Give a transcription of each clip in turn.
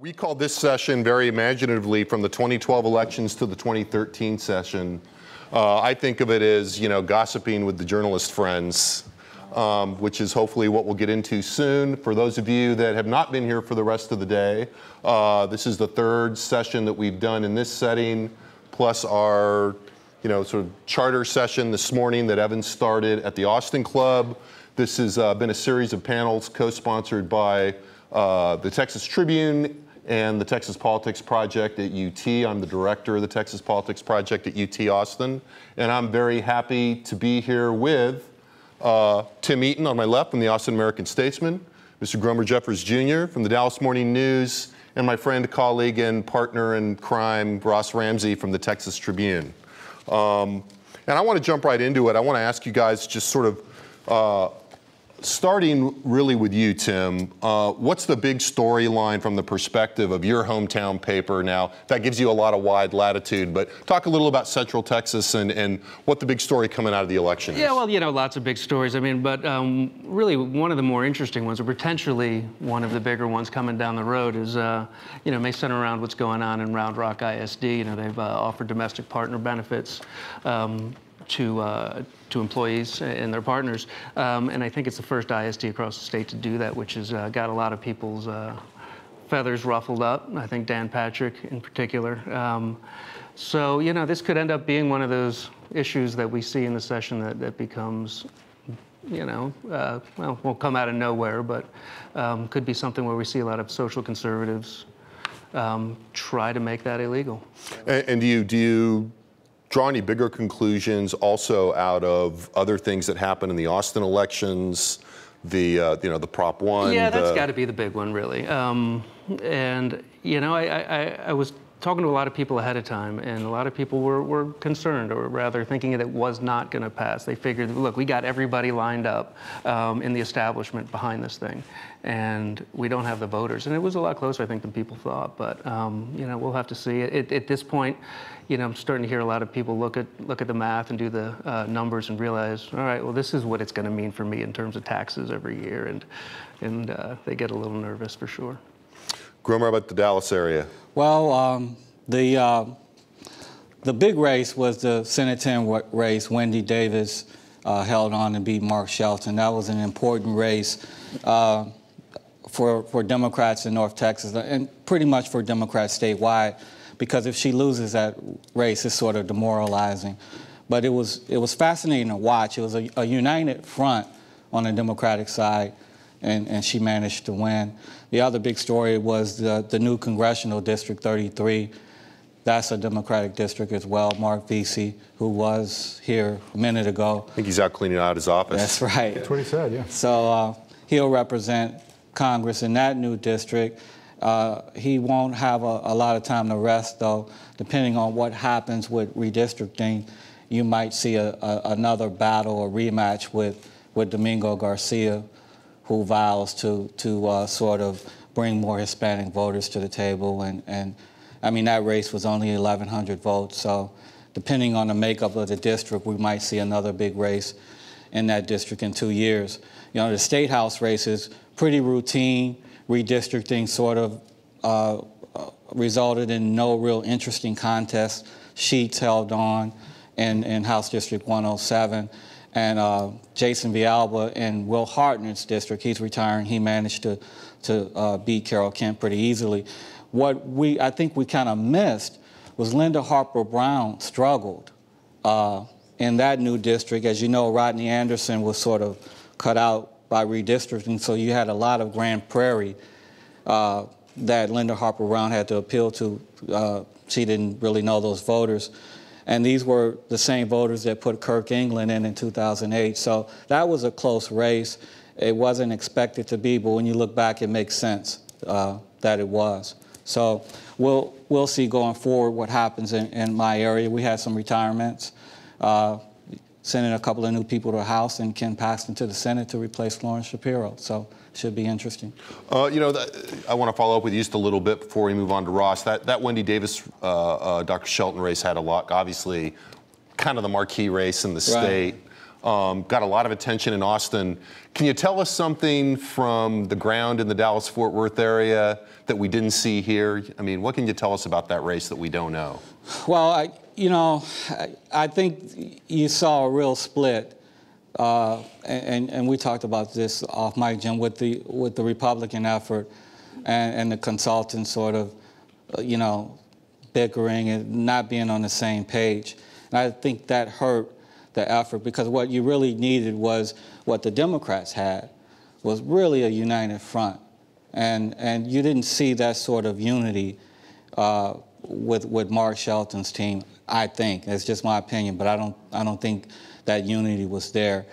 We called this session very imaginatively from the 2012 elections to the 2013 session. I think of it as, gossiping with the journalist friends, which is hopefully what we'll get into soon. For those of you that have not been here for the rest of the day, this is the third session that we've done in this setting, plus our, sort of charter session this morning that Evan started at the Austin Club. This has been a series of panels co-sponsored by the Texas Tribune and the Texas Politics Project at UT. I'm the director of the Texas Politics Project at UT Austin, and I'm very happy to be here with Tim Eaton on my left from the Austin American-Statesman, Mr. Gromer Jeffers Jr. from the Dallas Morning News, and my friend, colleague, and partner in crime, Ross Ramsey from the Texas Tribune. And I want to jump right into it. I want to ask you guys just sort of, starting really with you, Tim, what's the big storyline from the perspective of your hometown paper now? That gives you a lot of wide latitude, but talk a little about Central Texas and what the big story coming out of the election is. Yeah, well, lots of big stories. But really one of the more interesting ones, or potentially one of the bigger ones coming down the road is, may center around what's going on in Round Rock ISD. They've offered domestic partner benefits to employees and their partners. And I think it's the first ISD across the state to do that, which has got a lot of people's feathers ruffled up. I think Dan Patrick in particular. So, this could end up being one of those issues that we see in the session that becomes, well, won't come out of nowhere, but could be something where we see a lot of social conservatives try to make that illegal. And do you draw any bigger conclusions also out of other things that happened in the Austin elections, the Prop 1? Yeah, that's got to be the big one, really. And, I was talking to a lot of people ahead of time, and a lot of people were concerned, or rather thinking that it was not going to pass. They figured, look, we got everybody lined up in the establishment behind this thing, and we don't have the voters. And it was a lot closer, I think, than people thought. But we'll have to see. At this point, I'm starting to hear a lot of people look at the math and do the numbers and realize, all right, well, this is what it's going to mean for me in terms of taxes every year, and they get a little nervous for sure. Gromer, about the Dallas area? Well, the big race was the Senate 10 race. Wendy Davis held on to beat Mark Shelton. That was an important race for Democrats in North Texas, and pretty much for Democrats statewide, because if she loses that race, it's sort of demoralizing. But it was fascinating to watch. It was a united front on the Democratic side, and she managed to win. The other big story was the new congressional district 33. That's a Democratic district as well. Mark Vesey, who was here a minute ago. I think he's out cleaning out his office. That's right. That's what he said, yeah. So he'll represent Congress in that new district. He won't have a lot of time to rest, though. Depending on what happens with redistricting, you might see another battle or rematch with Domingo Garcia, who vows to sort of bring more Hispanic voters to the table. And I mean, that race was only 1,100 votes, so depending on the makeup of the district, we might see another big race in that district in 2 years. The State House race is pretty routine. Redistricting sort of resulted in no real interesting contest. Sheets held on in House District 107. And Jason Villalba in Will Hartnett's district, he's retiring, he managed to beat Carol Kent pretty easily. What I think we kind of missed was Linda Harper Brown struggled in that new district. As you know, Rodney Anderson was sort of cut out by redistricting, so you had a lot of Grand Prairie that Linda Harper Brown had to appeal to. She didn't really know those voters. And these were the same voters that put Kirk England in 2008. So that was a close race. It wasn't expected to be, but when you look back, it makes sense that it was. So we'll see going forward what happens in my area. We had some retirements, sending a couple of new people to the House and Ken Paxton to the Senate to replace Florence Shapiro. So should be interesting. I want to follow up with you just a little bit before we move on to Ross. That Wendy Davis, Dr. Shelton race had a lot, obviously, kind of the marquee race in the state. got a lot of attention in Austin. Can you tell us something from the ground in the Dallas-Fort Worth area that we didn't see here? I mean, what can you tell us about that race that we don't know? Well, I think you saw a real split, and we talked about this off mic, Jim, with the Republican effort and the consultants sort of, bickering and not being on the same page. And I think that hurt the effort, because what you really needed was what the Democrats had, was really a united front. And you didn't see that sort of unity with Mark Shelton's team, I think. It's just my opinion, but I don't think that unity was there.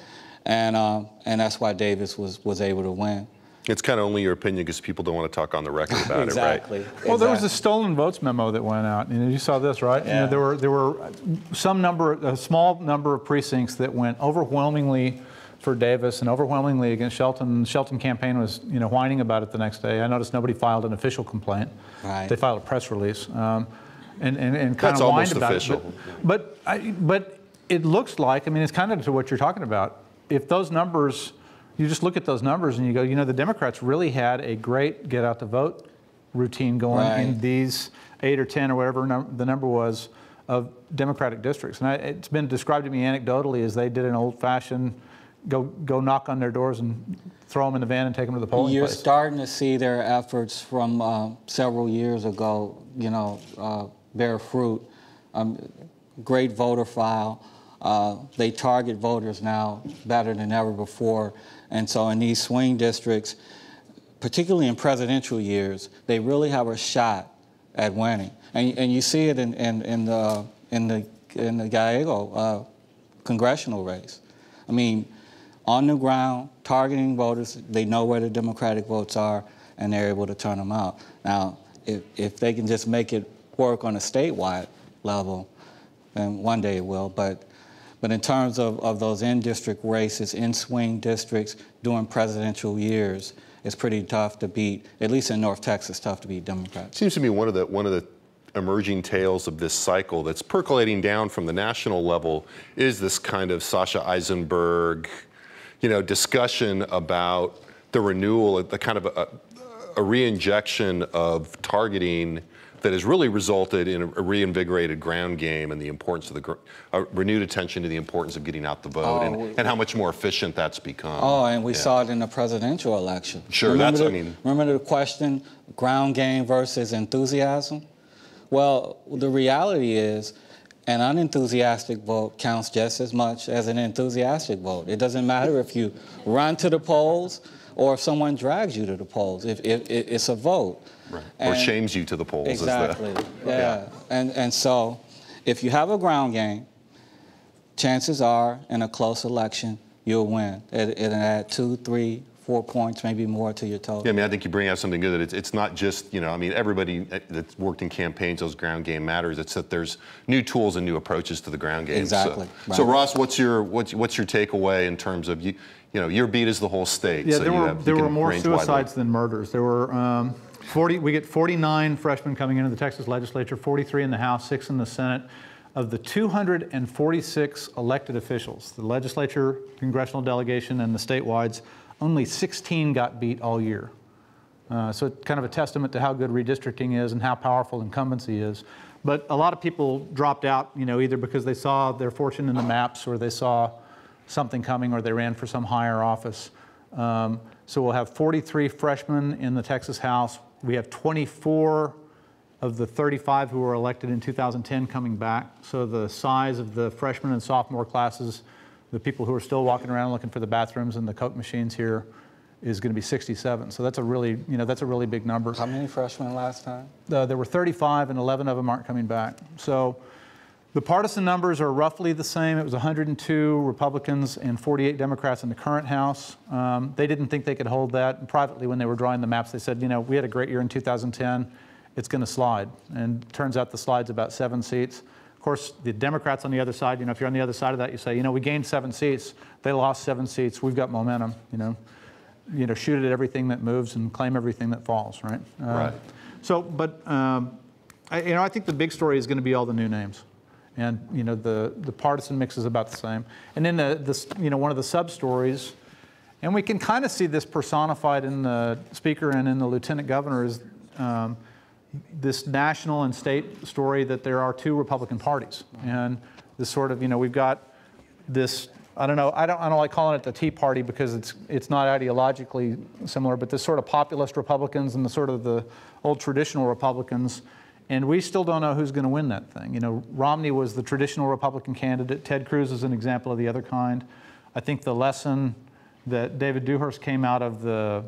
And that's why Davis was able to win. It's kind of only your opinion because people don't want to talk on the record about exactly. it, right? Well, there was a stolen votes memo that went out. You saw this, right? Yeah. There were a small number of precincts that went overwhelmingly for Davis and overwhelmingly against Shelton. The Shelton campaign was, whining about it the next day. I noticed nobody filed an official complaint. Right. They filed a press release and kind That's of whined almost about official. it. But it looks like, it's kind of to what you're talking about. If those numbers, you just look at those numbers and you go, the Democrats really had a great get out the vote routine going in these 8 or 10 or whatever the number was of Democratic districts. And it's been described to me anecdotally as they did an old-fashioned go knock on their doors and throw them in the van and take them to the polling You're place. starting to see their efforts from several years ago, bear fruit. Great voter file. They target voters now better than ever before. And so in these swing districts, particularly in presidential years, they really have a shot at winning. And you see it in the Gallego congressional race. On the ground, targeting voters, they know where the Democratic votes are, and they're able to turn them out. Now, if they can just make it work on a statewide level, then one day it will. But in terms of those in-district races, in swing districts, during presidential years, it's pretty tough to beat, at least in North Texas, tough to beat Democrats. Seems to be one of the emerging tales of this cycle that's percolating down from the national level is this kind of Sasha Eisenberg, discussion about the renewal, the kind of a re-injection of targeting that has really resulted in a reinvigorated ground game and the importance of renewed attention to the importance of getting out the vote and how much more efficient that's become. Oh, and we saw it in the presidential election. Sure, remember the question, ground game versus enthusiasm? Well, the reality is an unenthusiastic vote counts just as much as an enthusiastic vote. It doesn't matter if you run to the polls or if someone drags you to the polls. If it's a vote. Right. Or shames you to the polls. Exactly. Yeah. And so if you have a ground game, chances are in a close election you'll win. It'll add 2, 3, 4 points, maybe more to your total. Yeah, I think you bring out something good. That it's not just, everybody that's worked in campaigns, those ground game matters. It's that there's new tools and new approaches to the ground game. Exactly. So Ross, what's your takeaway in terms of your beat is the whole state? Yeah, so there were more suicides than murders. There were we get 49 freshmen coming into the Texas legislature, 43 in the House, 6 in the Senate. Of the 246 elected officials, the legislature, congressional delegation, and the statewides, only 16 got beat all year. So it's kind of a testament to how good redistricting is and how powerful incumbency is. But a lot of people dropped out, either because they saw their fortune in the maps or they saw something coming or they ran for some higher office. So we'll have 43 freshmen in the Texas House. We have 24 of the 35 who were elected in 2010 coming back. So the size of the freshman and sophomore classes, the people who are still walking around looking for the bathrooms and the Coke machines here, is going to be 67. So that's a really, that's a really big number. How many freshmen last time? There were 35 and 11 of them aren't coming back. So the partisan numbers are roughly the same. It was 102 Republicans and 48 Democrats in the current House. They didn't think they could hold that. And privately, when they were drawing the maps, they said, we had a great year in 2010. It's going to slide. And it turns out the slide's about 7 seats. Of course, the Democrats on the other side, if you're on the other side of that, you say, we gained 7 seats. They lost 7 seats. We've got momentum, shoot at everything that moves and claim everything that falls, right? Right. So, but, I think the big story is going to be all the new names. And the partisan mix is about the same. And then one of the sub-stories, and we can kind of see this personified in the speaker and in the lieutenant governor, is this national and state story that there are two Republican parties. And this sort of, we've got this, I don't like calling it the Tea Party because it's not ideologically similar, but this sort of populist Republicans and the sort of the old traditional Republicans. And we still don't know who's going to win that thing. Romney was the traditional Republican candidate. Ted Cruz is an example of the other kind. I think the lesson that David Dewhurst came out of the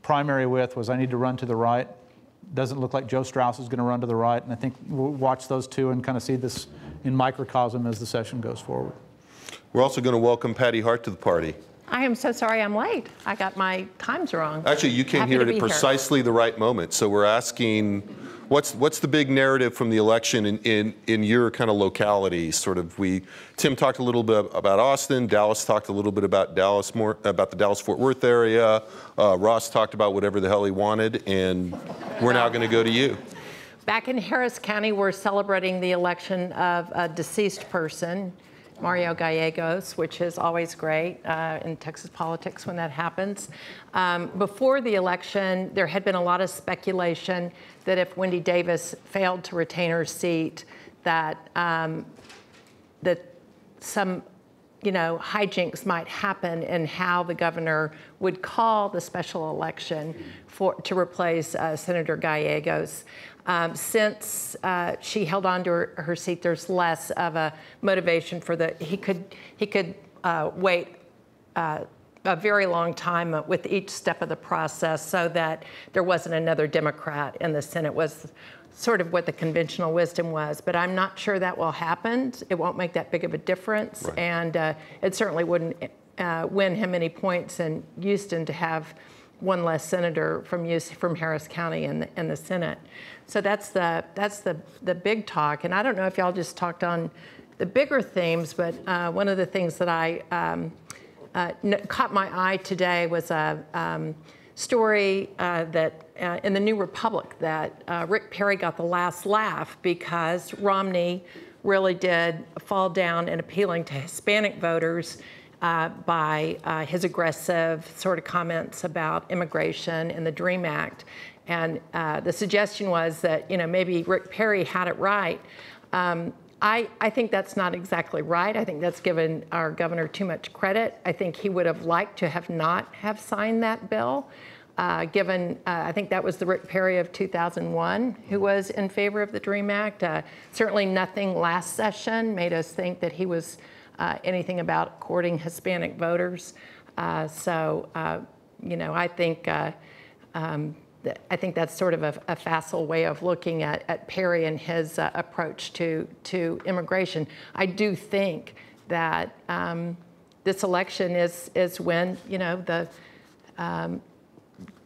primary with was, I need to run to the right. Doesn't look like Joe Strauss is going to run to the right. And I think we'll watch those two and kind of see this in microcosm as the session goes forward. We're also going to welcome Patty Hart to the party. I am so sorry I'm late. I got my times wrong. Actually, you came here at precisely the right moment. So we're asking, what's the big narrative from the election in your kind of locality? Sort of, Tim talked a little bit about Austin. Dallas talked a little bit about about the Dallas-Fort Worth area. Ross talked about whatever the hell he wanted, and we're now going to go to you. Back in Harris County, we're celebrating the election of a deceased person, Mario Gallegos, which is always great in Texas politics when that happens. Before the election, there had been a lot of speculation that if Wendy Davis failed to retain her seat, that some hijinks might happen in how the governor would call the special election to replace Senator Gallegos. Since she held on to her seat, there's less of a motivation for he could wait a very long time with each step of the process so that there wasn't another Democrat in the Senate, was sort of what the conventional wisdom was. But I'm not sure that will happen. It won't make that big of a difference. Right. And it certainly wouldn't win him any points in Houston to have one less senator from Harris County in the Senate. So that's the big talk. And I don't know if y'all just talked on the bigger themes, but one of the things that I caught my eye today was a story that in the New Republic that Rick Perry got the last laugh because Romney really did fall down in appealing to Hispanic voters by his aggressive sort of comments about immigration and the DREAM Act. And the suggestion was that, maybe Rick Perry had it right. I think that's not exactly right. I think that's given our governor too much credit. I think he would have liked to have not have signed that bill, given, I think that was the Rick Perry of 2001 who was in favor of the DREAM Act. Certainly nothing last session made us think that he was anything about courting Hispanic voters. I think that's sort of a facile way of looking at Perry and his approach to immigration. I do think that this election is when, the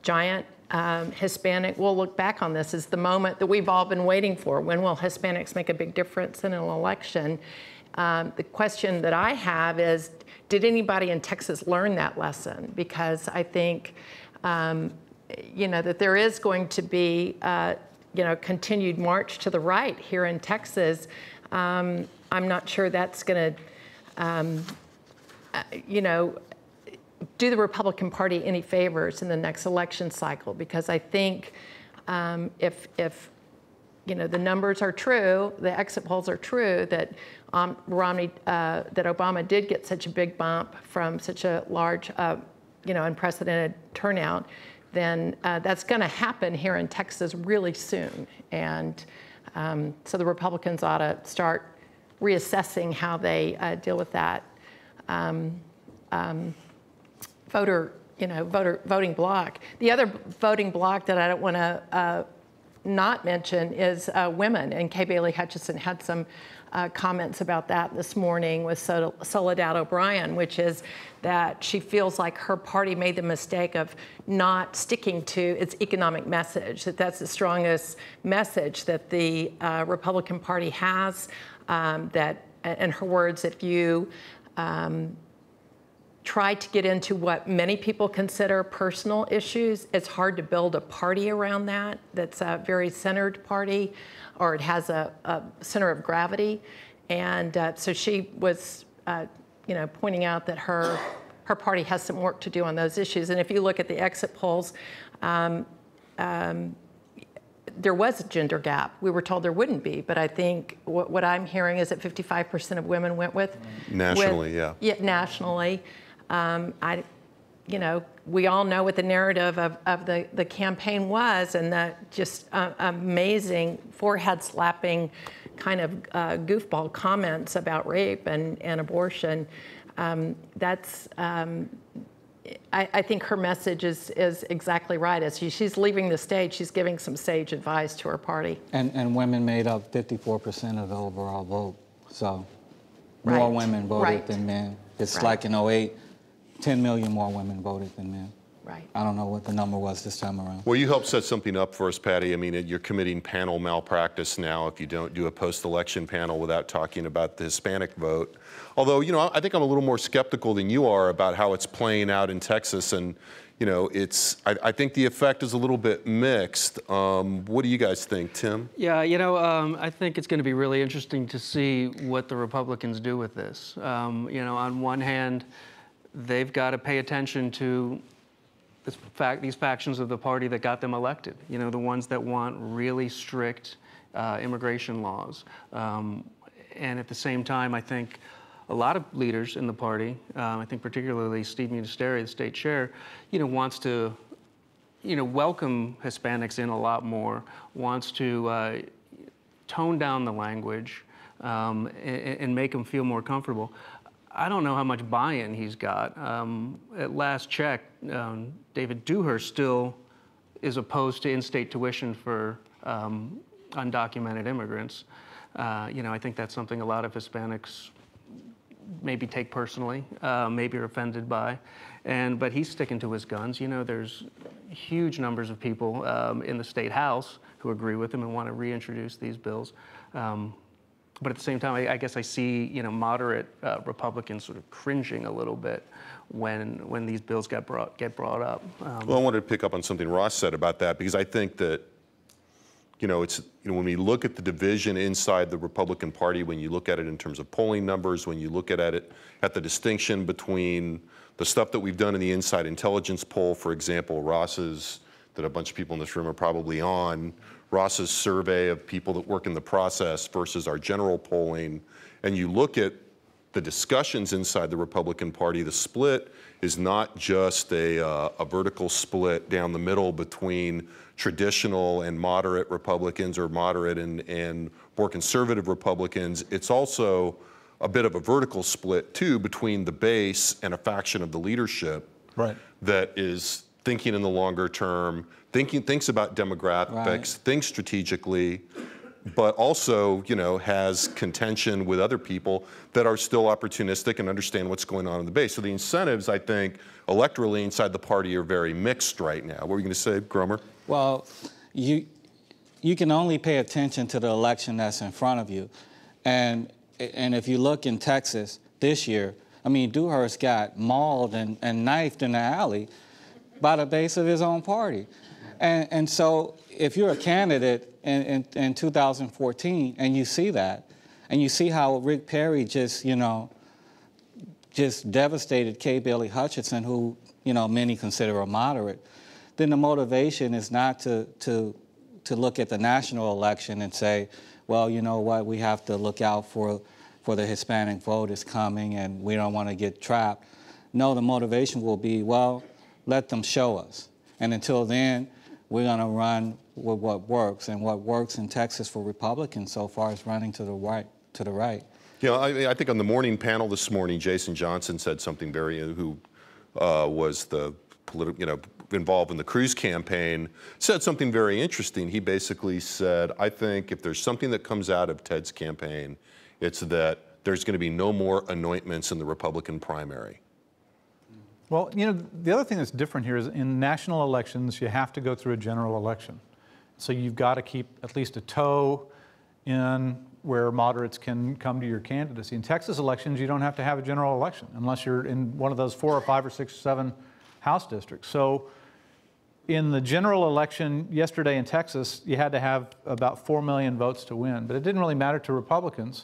giant Hispanic, we'll look back on this as the moment that we've all been waiting for. When will Hispanics make a big difference in an election? The question that I have is, did anybody in Texas learn that lesson? Because I think, that there is going to be, continued march to the right here in Texas. I'm not sure that's going to, do the Republican Party any favors in the next election cycle, because I think if the numbers are true, the exit polls are true, that Romney, that Obama did get such a big bump from such a large, unprecedented turnout, then that's going to happen here in Texas really soon. And so the Republicans ought to start reassessing how they deal with that voting block. The other voting block that I don't want to not mention is women, and Kay Bailey Hutchison had some comments about that this morning with Soledad O'Brien, which is that she feels like her party made the mistake of not sticking to its economic message, that's the strongest message that the Republican Party has, that, in her words, if you try to get into what many people consider personal issues, it's hard to build a party around that that's a very centered party, or it has a center of gravity. And so she was, pointing out that her party has some work to do on those issues. And if you look at the exit polls, there was a gender gap. We were told there wouldn't be, but I think what I'm hearing is that 55% of women went with nationally, yeah. Yeah, nationally. We all know what the narrative of the campaign was, and that just amazing forehead-slapping kind of goofball comments about rape and abortion. I think her message is exactly right. As she's leaving the stage, she's giving some sage advice to her party. And women made up 54% of the overall vote. So more women voted than men. It's like in 08, 10 million more women voted than men. Right. I don't know what the number was this time around. Well, you helped set something up for us, Patty. I mean, you're committing panel malpractice now if you don't do a post-election panel without talking about the Hispanic vote. Although, I think I'm a little more skeptical than you are about how it's playing out in Texas. And, I think the effect is a little bit mixed. What do you guys think, Tim? Yeah, I think it's going to be really interesting to see what the Republicans do with this. On one hand, they've got to pay attention to these factions of the party that got them elected, the ones that want really strict immigration laws. And at the same time, I think a lot of leaders in the party, I think particularly Steve Munisteri, the state chair, wants to, welcome Hispanics in a lot more, wants to tone down the language and make them feel more comfortable. I don't know how much buy-in he's got. At last check, David Dewhurst still is opposed to in-state tuition for undocumented immigrants. I think that's something a lot of Hispanics maybe take personally, maybe are offended by. But he's sticking to his guns. There's huge numbers of people in the state house who agree with him and want to reintroduce these bills. But at the same time, I guess I see, moderate Republicans sort of cringing a little bit when these bills get brought up. Well, I wanted to pick up on something Ross said about that, because I think that, when we look at the division inside the Republican Party, when you look at it in terms of polling numbers, when you look at it at the distinction between the stuff that we've done in the inside intelligence poll, for example, Ross's, that a bunch of people in this room are probably on, Ross's survey of people that work in the process versus our general polling, and you look at the discussions inside the Republican Party, the split is not just a vertical split down the middle between traditional and moderate Republicans or moderate and more conservative Republicans. It's also a bit of a vertical split, too, between the base and a faction of the leadership that is thinking in the longer term, thinks about demographics, thinks strategically, but also, has contention with other people that are still opportunistic and understand what's going on in the base. So the incentives, I think, electorally inside the party are very mixed right now. What were you going to say, Gromer? Well, you can only pay attention to the election that's in front of you. And if you look in Texas this year, Dewhurst got mauled and knifed in the alley by the base of his own party. And so if you're a candidate in 2014 and you see that, and you see how Rick Perry just devastated Kay Bailey Hutchinson, who, many consider a moderate, then the motivation is not to look at the national election and say, well, you know what, we have to look out for the Hispanic vote is coming and we don't want to get trapped. No, the motivation will be, well, let them show us. And until then, we're going to run with what works. And what works in Texas for Republicans so far is running to the right. I think on the morning panel this morning, Jason Johnson said something who was the involved in the Cruz campaign, said something very interesting. He basically said, I think if there's something that comes out of Ted's campaign, it's that there's going to be no more anointments in the Republican primary. Well, the other thing that's different here is in national elections, you have to go through a general election. So you've got to keep at least a toe in where moderates can come to your candidacy. In Texas elections, you don't have to have a general election unless you're in one of those 4 or 5 or 6 or 7 House districts. So in the general election yesterday in Texas, you had to have about 4 million votes to win, but it didn't really matter to Republicans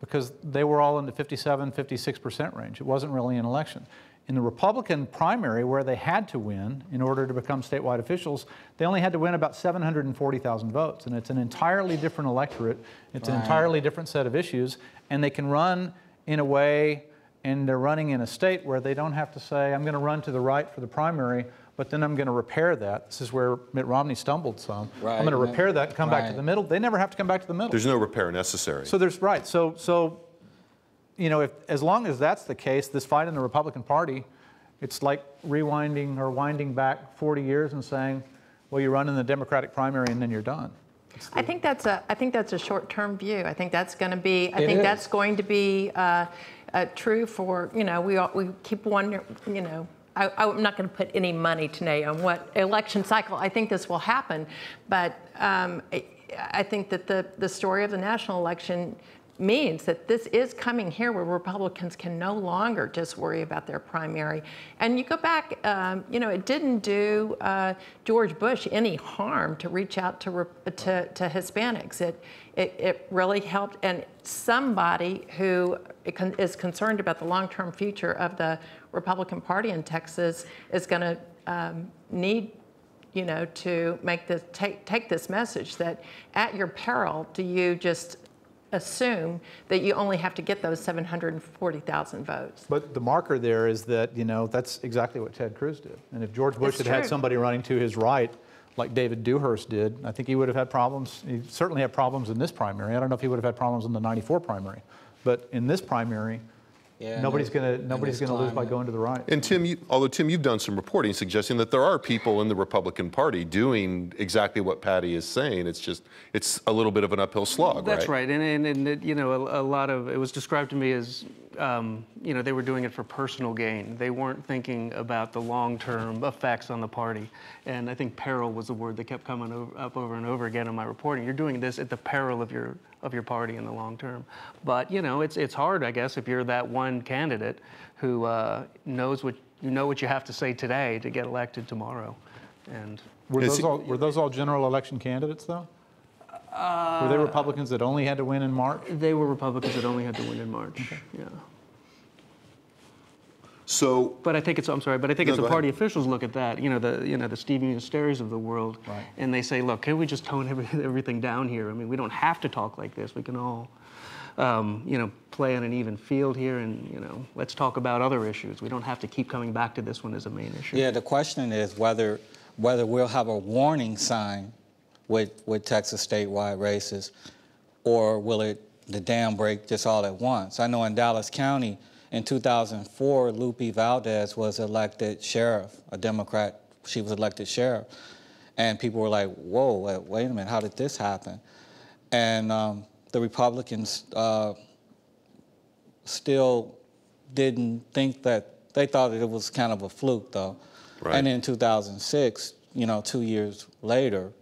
because they were all in the 57, 56% range. It wasn't really an election. In the Republican primary, where they had to win in order to become statewide officials, they only had to win about 740,000 votes. And it's an entirely different electorate. It's an entirely different set of issues. And they can run in a way, and they're running in a state where they don't have to say, I'm going to run to the right for the primary, but then I'm going to repair that. This is where Mitt Romney stumbled some. I'm going to repair that and come back to the middle. They never have to come back to the middle. There's no repair necessary. So there's, right. So you know, as long as that's the case, this fight in the Republican Party, it's like rewinding or winding back 40 years and saying, well, you run in the Democratic primary and then you're done. I think that's a short-term view. I think that's going to be. I think that's going to be true for, you know, we keep wondering, you know. I'm not going to put any money today on what election cycle I think this will happen, but I think that the story of the national election means that this is coming here where Republicans can no longer just worry about their primary. And you go back, you know, it didn't do George Bush any harm to reach out to Hispanics. It really helped, and somebody who is concerned about the long-term future of the Republican Party in Texas is going to need, you know, to make this take this message that at your peril do you just assume that you only have to get those 740,000 votes. But the marker there is that, you know, that's exactly what Ted Cruz did. And if George Bush had somebody running to his right, like David Dewhurst did, I think he would have had problems. He certainly had problems in this primary. I don't know if he would have had problems in the '94 primary. But in this primary, nobody's going to lose by going to the right. And Tim, Tim, you've done some reporting suggesting that there are people in the Republican Party doing exactly what Patty is saying. It's just, it's a little bit of an uphill slog, That's right. And you know, a lot of, it was described to me as, you know, they were doing it for personal gain. They weren't thinking about the long-term effects on the party. And I think peril was the word that kept coming up over and over again in my reporting. You're doing this at the peril of your party in the long term. But, you know, it's hard, I guess, if you're that one candidate who knows what you have to say today to get elected tomorrow. And were those all general election candidates, though? Were they Republicans that only had to win in March? They were Republicans that only had to win in March. Okay. Yeah. So, but I think it's, I'm sorry, but I think it's the party officials look at that, you know, the Steve Ministeris of the world, and they say, look, can we just tone everything down here? I mean, we don't have to talk like this. We can all, you know, play on an even field here, and, you know, let's talk about other issues. We don't have to keep coming back to this one as a main issue. Yeah, the question is whether we'll have a warning sign with Texas statewide races, or will the dam break just all at once? I know in Dallas County, in 2004, Lupe Valdez was elected sheriff, a Democrat. She was elected sheriff. And people were like, whoa, wait a minute, how did this happen? And the Republicans still didn't think that, they thought that it was kind of a fluke, though. Right. And in 2006, you know, 2 years later,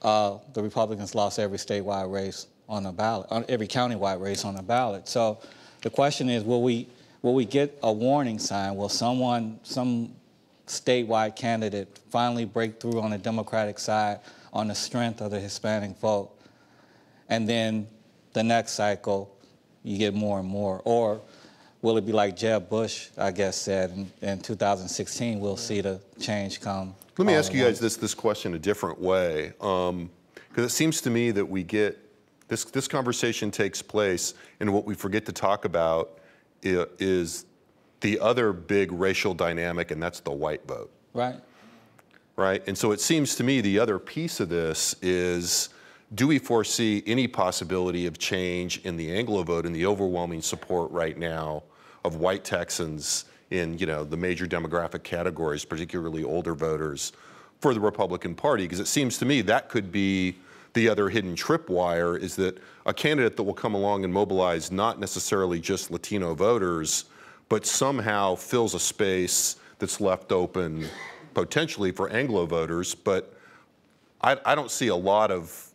the Republicans lost every statewide race on the ballot, every countywide race on the ballot. So the question is, will we get a warning sign? Will some statewide candidate finally break through on the Democratic side on the strength of the Hispanic vote? And then the next cycle, you get more and more. Or will it be like Jeb Bush, I guess, said in 2016, we'll see the change come? Let me ask you guys this question a different way, because it seems to me that we get, this conversation takes place, and what we forget to talk about is the other big racial dynamic, and that's the white vote. Right. Right, and so it seems to me the other piece of this is, do we foresee any possibility of change in the Anglo vote and the overwhelming support right now of white Texans in, you know, the major demographic categories, particularly older voters, for the Republican Party? Because it seems to me that could be the other hidden tripwire, is that a candidate that will come along and mobilize not necessarily just Latino voters, but somehow fills a space that's left open potentially for Anglo voters. But I don't see a lot of,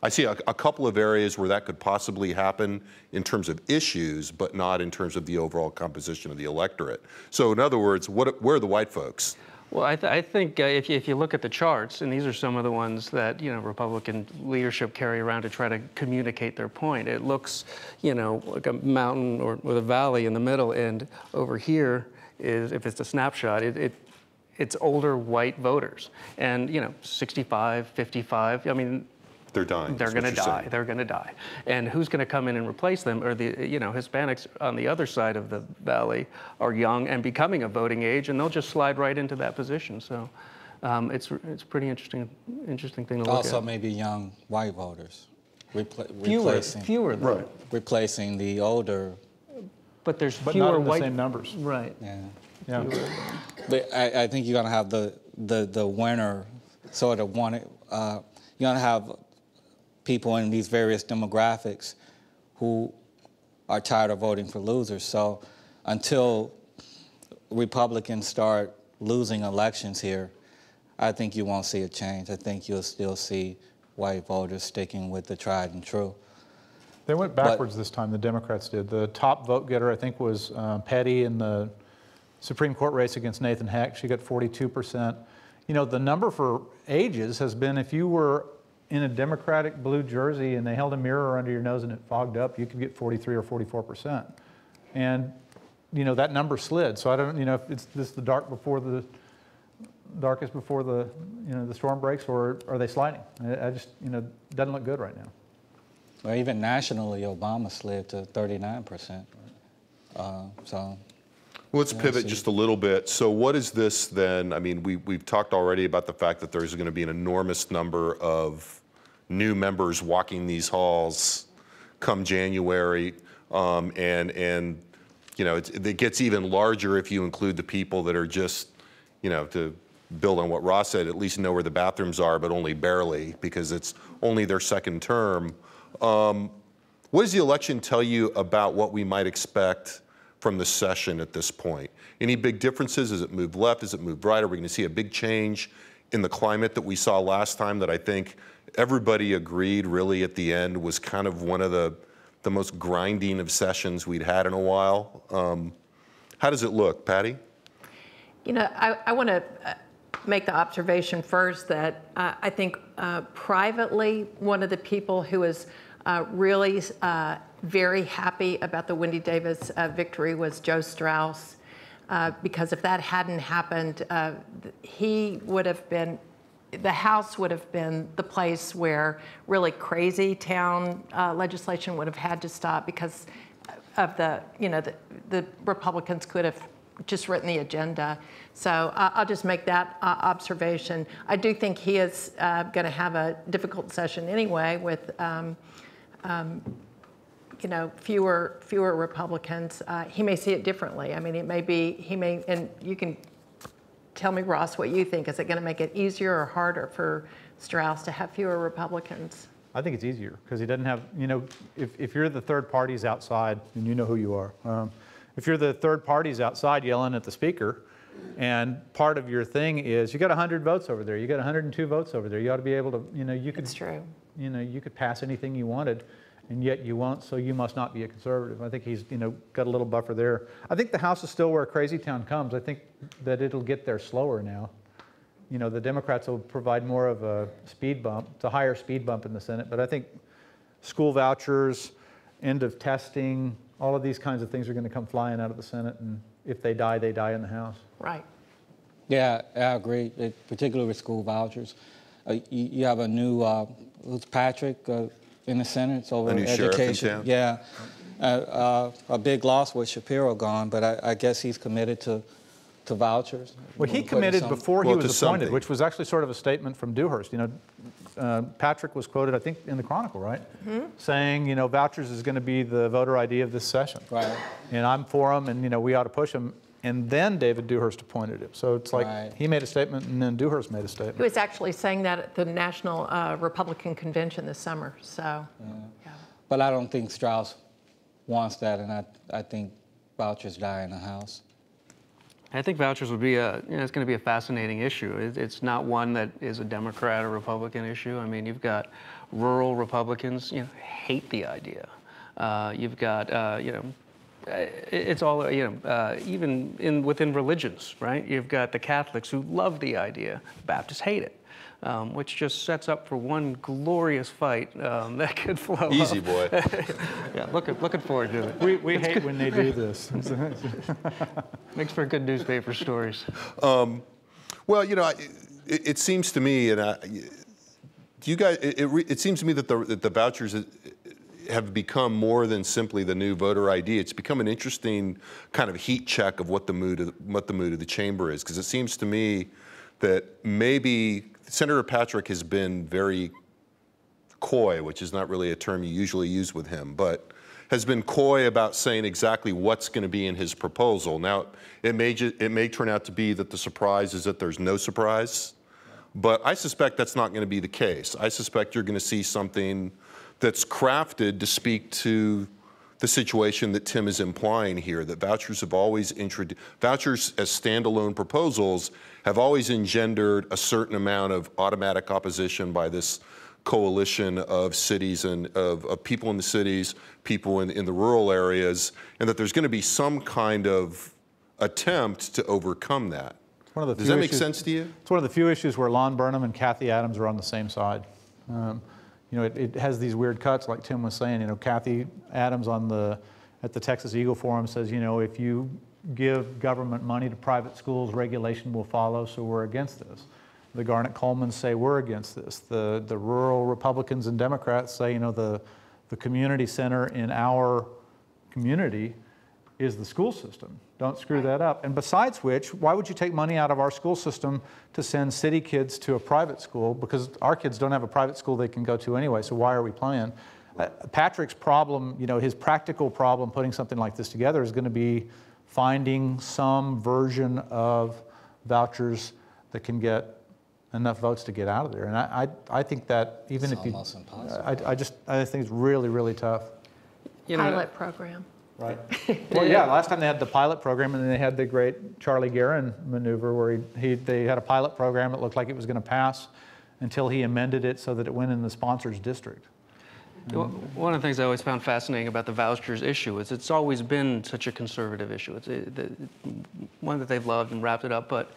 I see a couple of areas where that could possibly happen in terms of issues, but not in terms of the overall composition of the electorate. So in other words, where are the white folks? Well, I think if you look at the charts, and these are some of the ones that Republican leadership carry around to try to communicate their point, it looks like a mountain or with a valley in the middle, and over here is, if it's a snapshot, it's older white voters, and 65, 55. I mean, they're dying. They're going to die. They're going to die. And who's going to come in and replace them? Or the Hispanics on the other side of the valley are young and becoming a voting age, and they'll just slide right into that position. So it's pretty interesting thing to look at. Also, maybe young white voters replacing replacing the older. But there's but fewer not in the white same numbers. Right. Yeah. But I think you're going to have the winner sort of want it. You're going to have people in these various demographics who are tired of voting for losers. So until Republicans start losing elections here, I think you won't see a change. I think you'll still see white voters sticking with the tried and true. They went backwards this time, the Democrats did. The top vote getter, I think, was Petty in the Supreme Court race against Nathan Heck. She got 42%. The number for ages has been, if you were in a Democratic blue jersey and they held a mirror under your nose and it fogged up, you could get 43 or 44%. And, that number slid. So I don't, if it's this the darkest before the, the storm breaks, or are they sliding? I just, doesn't look good right now. Well, even nationally, Obama slid to 39%. So. Let's pivot just a little bit. So what is this then? I mean, we've talked already about the fact that there's going to be an enormous number of new members walking these halls come January, and it gets even larger if you include the people that are just, to build on what Ross said, at least know where the bathrooms are, but only barely, because it's only their second term. What does the election tell you about what we might expect from the session at this point? Any big differences? Has it moved left? Has it moved right? Are we going to see a big change in the climate that we saw last time that I think everybody agreed really at the end was kind of one of the most grinding of sessions we'd had in a while? How does it look, Patty? I want to make the observation first that I think privately, one of the people who is really very happy about the Wendy Davis victory was Joe Strauss, because if that hadn't happened, he would have been, the House would have been the place where really crazy town legislation would have had to stop, because of the Republicans could have just written the agenda. So I'll just make that observation. I do think he is going to have a difficult session anyway with fewer Republicans. He may see it differently. I mean, it may be, and you can tell me, Ross, what you think. Is it going to make it easier or harder for Strauss to have fewer Republicans? I think it's easier, because he doesn't have, if you're the third parties outside, and you know who you are, if you're the third parties outside yelling at the speaker, and part of your thing is, you got 100 votes over there, you got 102 votes over there, you ought to be able to, you could, It's true. You could pass anything you wanted, and yet you won't, so you must not be a conservative. I think he's, got a little buffer there. I think the House is still where crazy town comes. I think that it'll get there slower now. The Democrats will provide more of a speed bump. It's a higher speed bump in the Senate, but I think school vouchers, end of testing, all of these kinds of things are going to come flying out of the Senate, and if they die in the House. Right. Yeah, I agree, particularly with school vouchers. You have a new, who's Patrick in the Senate? It's over a new education. sheriff in town? Yeah, a big loss with Shapiro gone, but I guess he's committed to vouchers. Well, he committed before he was appointed, something. which was actually sort of a statement from Dewhurst. Patrick was quoted, I think, in the Chronicle, right? Mm-hmm. Saying, vouchers is going to be the voter ID of this session. Right. And I'm for them, and, we ought to push them. And then David Dewhurst appointed him. So it's like he made a statement, and then Dewhurst made a statement. He was actually saying that at the National Republican Convention this summer. So, yeah. But I don't think Strauss wants that, and I think vouchers die in the House. I think vouchers would be it's going to be a fascinating issue. It's not one that is a Democrat or Republican issue. I mean, you've got rural Republicans, hate the idea. You've got, it's all, even within religions, right? You've got the Catholics who love the idea, Baptists hate it. Which just sets up for one glorious fight that could flow. Easy, boy. Yeah, looking forward to it. We hate when they do this. Makes for good newspaper stories. Well, it seems to me, and do you guys? It seems to me that the vouchers have become more than simply the new voter ID. It's become an interesting kind of heat check of what the mood of the chamber is, because it seems to me that maybe Senator Patrick has been very coy, which is not really a term you usually use with him, but has been coy about saying exactly what's going to be in his proposal. Now, it may turn out to be that the surprise is that there's no surprise, but I suspect that's not going to be the case. I suspect you're going to see something that's crafted to speak to the situation that Tim is implying here, that vouchers have always vouchers as standalone proposals have always engendered a certain amount of automatic opposition by this coalition of cities and of people in the cities, people in the rural areas, and that there's going to be some kind of attempt to overcome that. Does that make sense to you? It's one of the few issues where Lon Burnham and Kathy Adams are on the same side. It has these weird cuts, like Tim was saying. Kathy Adams at the Texas Eagle Forum says, if you give government money to private schools, regulation will follow, so we're against this. The Garnet Colemans say we're against this. The rural Republicans and Democrats say, the community center in our community is the school system. Don't screw that up. And besides which, why would you take money out of our school system to send city kids to a private school? Because our kids don't have a private school they can go to anyway, so why are we playing? Patrick's problem, his practical problem putting something like this together is going to be finding some version of vouchers that can get enough votes to get out of there. And I think that even it's if you... almost impossible. I think it's really, really tough. Pilot program. Right. Well, yeah, last time they had the pilot program, and then they had the great Charlie Guerin maneuver where they had a pilot program that looked like it was going to pass until he amended it so that it went in the sponsor's district. One of the things I always found fascinating about the vouchers issue is it's always been such a conservative issue. It's one that they've loved and wrapped it up, but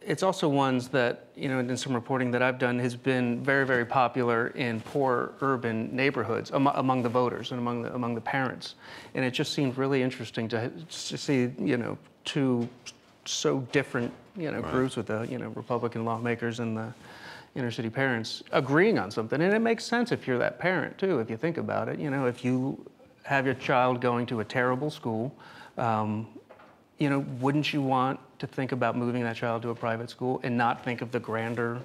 it's also ones that, in some reporting that I've done, has been very, very popular in poor urban neighborhoods among the voters and among the parents. And it just seemed really interesting to see, two so different, groups with the, Republican lawmakers and the inner city parents agreeing on something. And it makes sense if you're that parent too, if you think about it. If you have your child going to a terrible school, wouldn't you want to think about moving that child to a private school and not think of the grander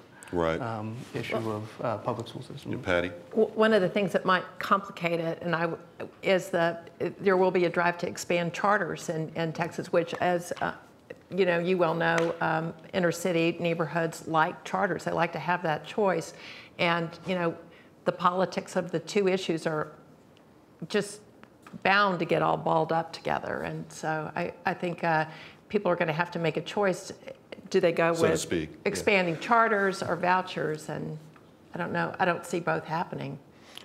issue of public school system? Yeah, Patty? One of the things that might complicate it is that there will be a drive to expand charters in Texas, which, as you well know, inner city neighborhoods like charters. They like to have that choice. And, the politics of the two issues are just bound to get all balled up together. And so I think people are going to have to make a choice. Do they go with expanding charters or vouchers? And I don't know. I don't see both happening.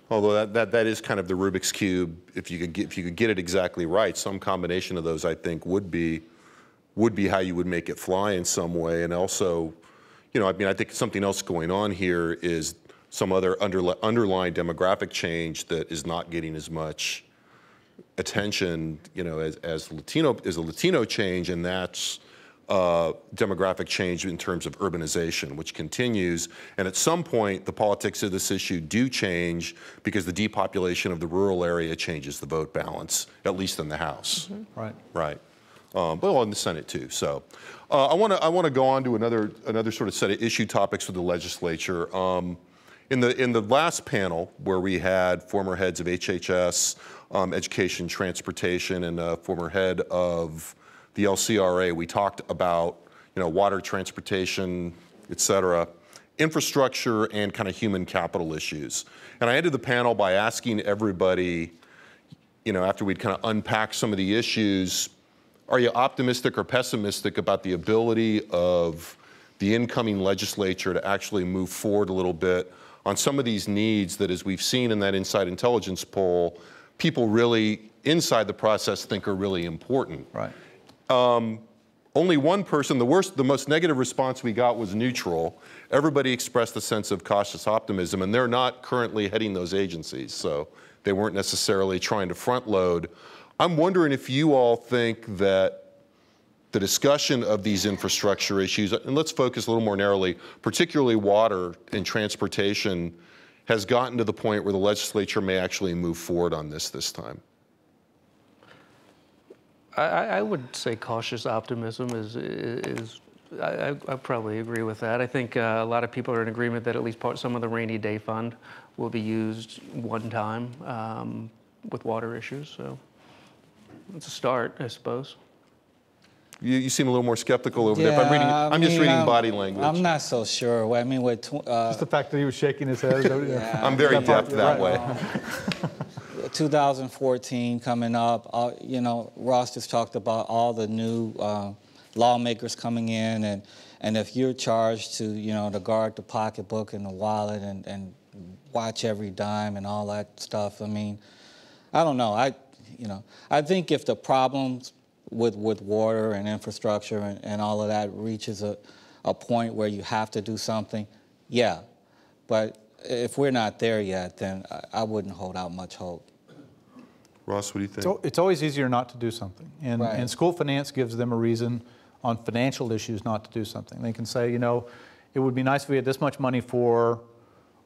Although that is kind of the Rubik's Cube. If you could get it exactly right, some combination of those, I think, would be how you would make it fly in some way. And also, I think something else going on here is some other underlying demographic change that is not getting as much attention, as a Latino change, and that's demographic change in terms of urbanization, which continues. And at some point, the politics of this issue do change because the depopulation of the rural area changes the vote balance, at least in the House. Mm-hmm. Right. Well, in the Senate too. So, I want to go on to another sort of set of issue topics for the legislature. In the last panel, where we had former heads of HHS, Education, Transportation, and former head of the LCRA, we talked about water, transportation, et cetera, infrastructure, and kind of human capital issues. And I ended the panel by asking everybody, after we'd kind of unpacked some of the issues, are you optimistic or pessimistic about the ability of the incoming legislature to actually move forward a little bit on some of these needs that, as we've seen in that Inside Intelligence poll, people really inside the process think are really important. Right. Only one person, the most negative response we got was neutral. Everybody expressed a sense of cautious optimism, and they're not currently heading those agencies, so they weren't necessarily trying to front load. I'm wondering if you all think that the discussion of these infrastructure issues, and let's focus a little more narrowly, particularly water and transportation, has gotten to the point where the legislature may actually move forward on this time. I would say cautious optimism I probably agree with that. I think a lot of people are in agreement that at least some of the rainy day fund will be used one time with water issues. So it's a start, I suppose. You seem a little more skeptical over there. I'm just reading body language. I'm not so sure. I mean, with just the fact that he was shaking his head. Yeah. I'm very deaf that way. 2014 coming up, you know, Ross just talked about all the new lawmakers coming in, and if you're charged to, you know, to guard the pocketbook and the wallet and watch every dime and all that stuff, I mean, I don't know. I think if the problems with water and infrastructure and all of that reaches a point where you have to do something, yeah. But if we're not there yet, then I wouldn't hold out much hope. Ross, what do you think? So it's always easier not to do something. Right. And school finance gives them a reason on financial issues not to do something. They can say, you know, it would be nice if we had this much money for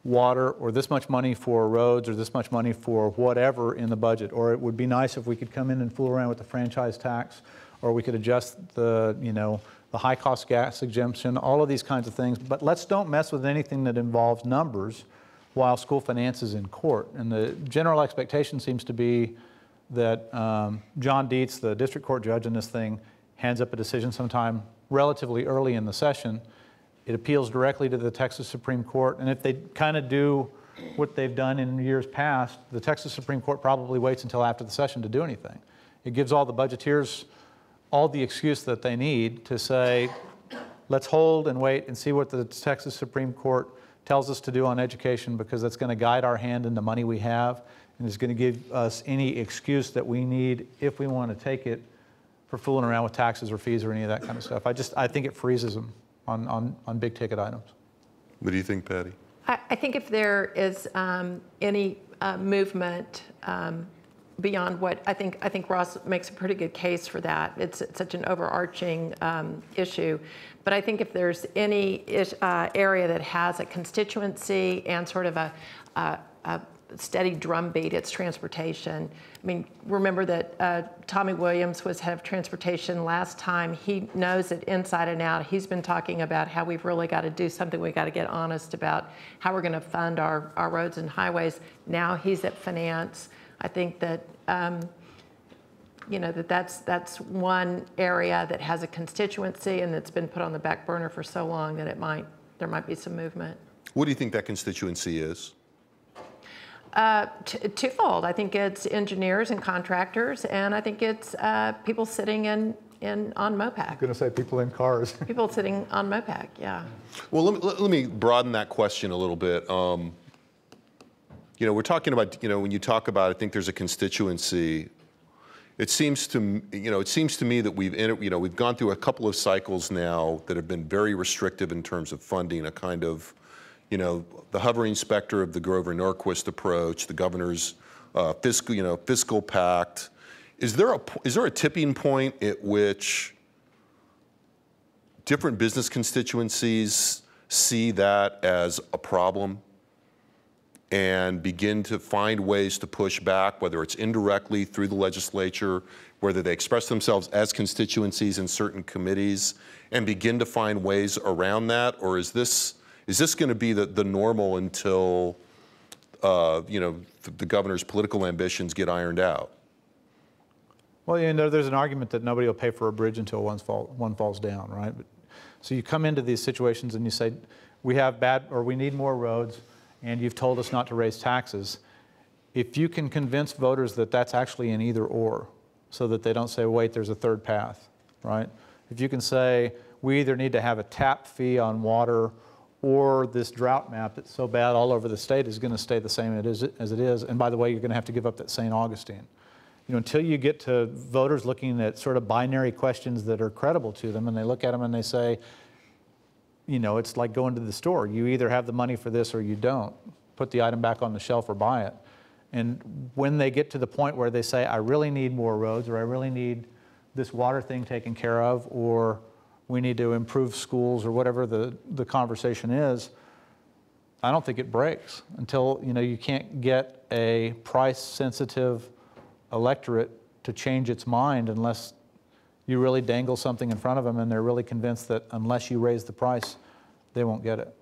water, or this much money for roads, or this much money for whatever in the budget. Or it would be nice if we could come in and fool around with the franchise tax, or we could adjust the, you know, the high cost gas exemption, all of these kinds of things. But let's don't mess with anything that involves numbers while school finance is in court. And the general expectation seems to be that John Dietz, the district court judge in this thing, hands up a decision sometime relatively early in the session. It appeals directly to the Texas Supreme Court, and if they kind of do what they've done in years past, the Texas Supreme Court probably waits until after the session to do anything. It gives all the budgeteers all the excuse that they need to say, let's hold and wait and see what the Texas Supreme Court tells us to do on education, because that's going to guide our hand in the money we have, and is going to give us any excuse that we need if we want to take it for fooling around with taxes or fees or any of that kind of stuff. I think it freezes them on big ticket items. What do you think, Patty? I think if there is any movement beyond what I think Ross makes a pretty good case for that. It's such an overarching issue. But I think if there's any area that has a constituency and sort of a steady drumbeat, it's transportation. I mean, remember that Tommy Williams was head of transportation last time. He knows it inside and out. He's been talking about how we've really got to do something. We've got to get honest about how we're going to fund our roads and highways. Now he's at finance. I think that you know, that's one area that has a constituency and that's been put on the back burner for so long that there might be some movement. What do you think that constituency is? Twofold. I think it's engineers and contractors, and I think it's people sitting on MOPAC. I'm going to say people in cars. People sitting on MOPAC, yeah. Well, let me broaden that question a little bit. You know, we're talking about, you know, when you talk about, I think there's a constituency. It seems to me that we've gone through a couple of cycles now that have been very restrictive in terms of funding, a kind of, you know, the hovering specter of the Grover Norquist approach, the governor's fiscal pact. Is there a tipping point at which different business constituencies see that as a problem and begin to find ways to push back, whether it's indirectly through the legislature, whether they express themselves as constituencies in certain committees, and begin to find ways around that? Or is this going to be the normal until you know, the governor's political ambitions get ironed out? Well, you know, there's an argument that nobody will pay for a bridge until one falls down, right? So you come into these situations and you say, we need more roads, and you've told us not to raise taxes. If you can convince voters that that's actually an either or, so that they don't say, wait, there's a third path, right? If you can say, we either need to have a tap fee on water, or this drought map that's so bad all over the state is going to stay the same as it is. And by the way, you're going to have to give up that St. Augustine. until you get to voters looking at sort of binary questions that are credible to them, and they look at them and they say, it's like going to the store. You either have the money for this or you don't. Put the item back on the shelf or buy it. And when they get to the point where they say, I really need more roads, or I really need this water thing taken care of, or we need to improve schools, or whatever the conversation is, I don't think it breaks until you can't get a price-sensitive electorate to change its mind unless you really dangle something in front of them and they're really convinced that unless you raise the price, they won't get it.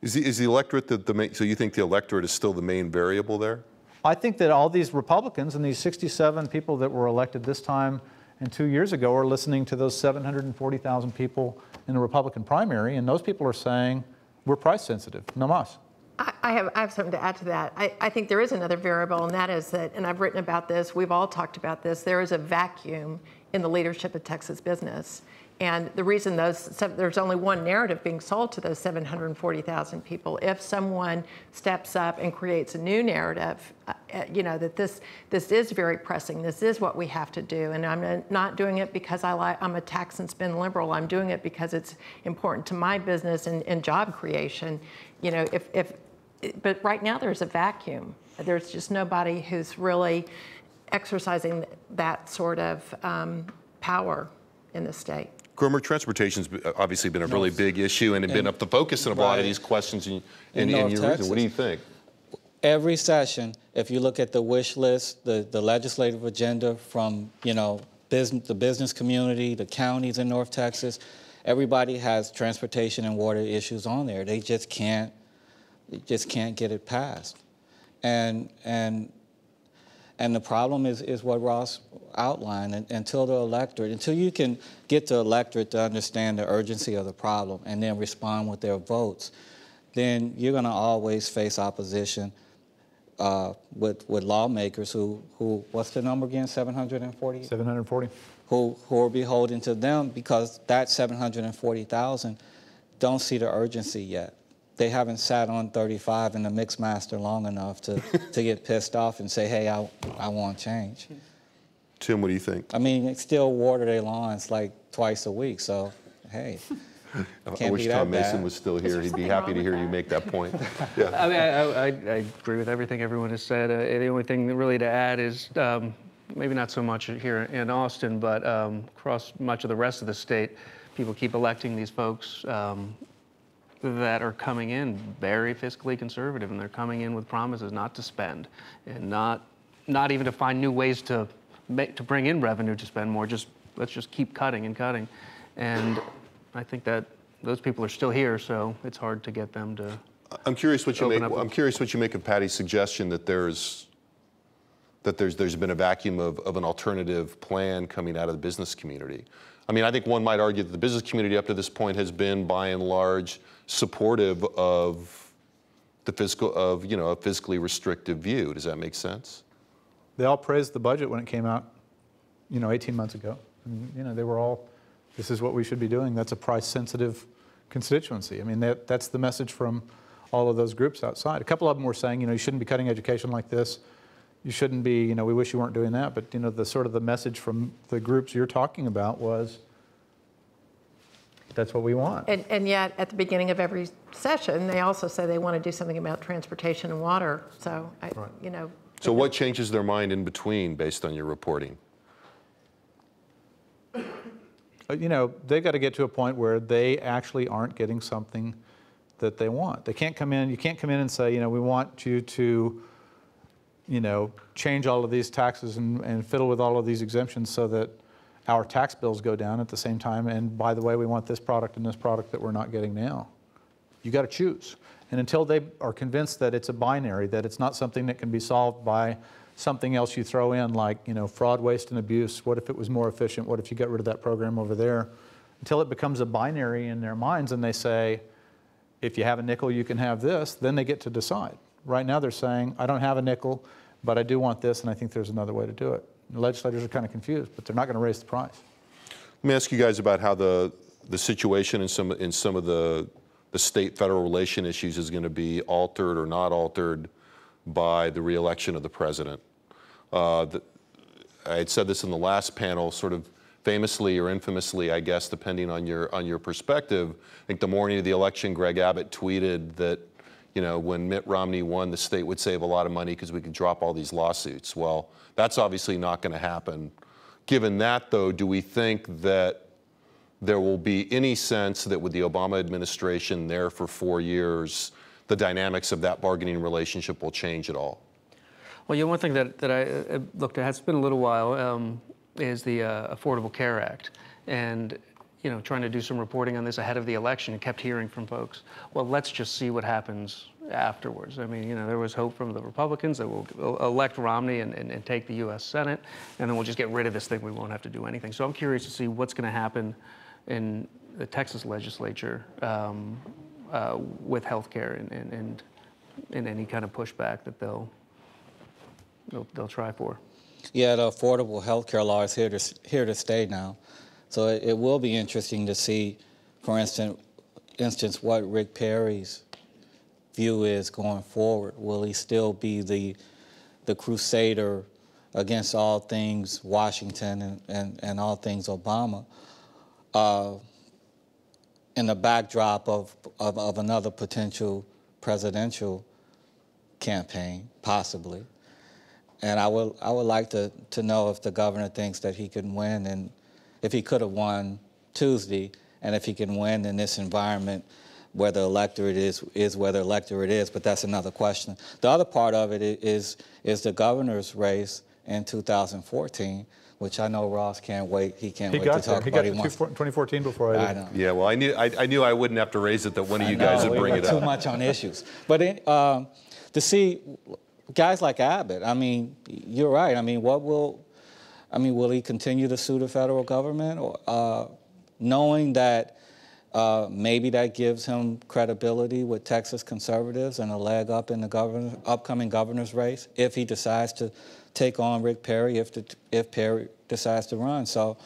Is the electorate the main, so you think the electorate is still the main variable there? I think that all these Republicans and these 67 people that were elected this time and 2 years ago are listening to those 740,000 people in the Republican primary, and those people are saying, we're price sensitive, no mas. I have something to add to that. I think there is another variable, and that is that, and I've written about this, we've all talked about this, there is a vacuum in the leadership of Texas business. And the reason there's only one narrative being sold to those 740,000 people. If someone steps up and creates a new narrative, that this is very pressing, this is what we have to do, and I'm not doing it because I'm a tax and spend liberal. I'm doing it because it's important to my business and job creation. But right now there's a vacuum. There's just nobody who's really exercising that sort of power in the state. Gromer, transportation's obviously been a really big issue and been up the focus in a lot of these questions in your region. What do you think? Every session, if you look at the wish list, the legislative agenda from the business community, the counties in North Texas, everybody has transportation and water issues on there. They just can't get it passed. And the problem is what Ross outlined. Until you can get the electorate to understand the urgency of the problem and then respond with their votes, then you're going to always face opposition with lawmakers who, what's the number again, 740? 740. Who are beholden to them because that 740,000 don't see the urgency yet. They haven't sat on 35 in the mix master long enough to get pissed off and say, hey, I want change. Tim, what do you think? I mean, they still water their lawns like twice a week, so hey. I wish Tom Mason was still here. He'd be happy to hear you make that point. Yeah. I mean, I agree with everything everyone has said. The only thing really to add is maybe not so much here in Austin, but across much of the rest of the state, people keep electing these folks that are coming in very fiscally conservative, and they're coming in with promises not to spend and not even to find new ways to bring in revenue to spend more. Let's just keep cutting and cutting. And I think that those people are still here, so it's hard to get them to. I'm curious what you make of Patty's suggestion that there's been a vacuum of an alternative plan coming out of the business community. I mean, I think one might argue that the business community up to this point has been, by and large, supportive of a fiscally restrictive view. Does that make sense? They all praised the budget when it came out, 18 months ago. And, they were all, this is what we should be doing. That's a price-sensitive constituency. I mean, that's the message from all of those groups outside. A couple of them were saying, you shouldn't be cutting education like this. You shouldn't be, we wish you weren't doing that. But, the sort of the message from the groups you're talking about was, that's what we want. And yet, at the beginning of every session, they also say they want to do something about transportation and water. So, right. So what changes their mind in between based on your reporting? They got to get to a point where they actually aren't getting something that they want. They can't come in, you can't come in and say, we want you to, change all of these taxes and fiddle with all of these exemptions so that our tax bills go down at the same time. And by the way, we want this product and this product that we're not getting now. You got to choose. And until they are convinced that it's a binary, that it's not something that can be solved by something else you throw in, like fraud, waste, and abuse. What if it was more efficient? What if you got rid of that program over there? Until it becomes a binary in their minds and they say, if you have a nickel, you can have this, then they get to decide. Right now they're saying, I don't have a nickel, but I do want this, and I think there's another way to do it. The legislators are kind of confused, but they're not going to raise the price. Let me ask you guys about how the situation in some of the state-federal relation issues is going to be altered or not altered by the re-election of the president. I had said this in the last panel, sort of famously or infamously, I guess, depending on your perspective. I think the morning of the election, Greg Abbott tweeted that, you know, when Mitt Romney won, the state would save a lot of money because we could drop all these lawsuits. Well, that's obviously not going to happen. Given that, though, do we think that there will be any sense that with the Obama administration there for 4 years, the dynamics of that bargaining relationship will change at all? Well, one thing that I looked at, it's been a little while, is the Affordable Care Act. And, you know, trying to do some reporting on this ahead of the election and kept hearing from folks, well, let's just see what happens afterwards. I mean, you know, there was hope from the Republicans that we'll elect Romney and take the U.S. Senate, and then we'll just get rid of this thing. We won't have to do anything. So I'm curious to see what's going to happen in the Texas legislature with health care and any kind of pushback that they'll try for. Yeah, the affordable health care law is here to stay now. So it will be interesting to see, for instance, what Rick Perry's view is going forward. Will he still be the crusader against all things Washington and all things Obama in the backdrop of another potential presidential campaign, possibly? And I would like to know if the governor thinks that he can win, and if he could have won Tuesday, and if he can win in this environment, where the electorate is where the electorate is, but that's another question. The other part of it is the governor's race in 2014, which I know Ross can't wait. He can't wait to talk about. He got to 2014 before I did. I know. Yeah, well, I knew I wouldn't have to raise it, that one of you guys would bring it up. Too much on issues. But to see guys like Abbott, I mean, you're right. I mean, will he continue to sue the federal government, or knowing that maybe that gives him credibility with Texas conservatives and a leg up in the upcoming governor's race if he decides to take on Rick Perry, if Perry decides to run? So,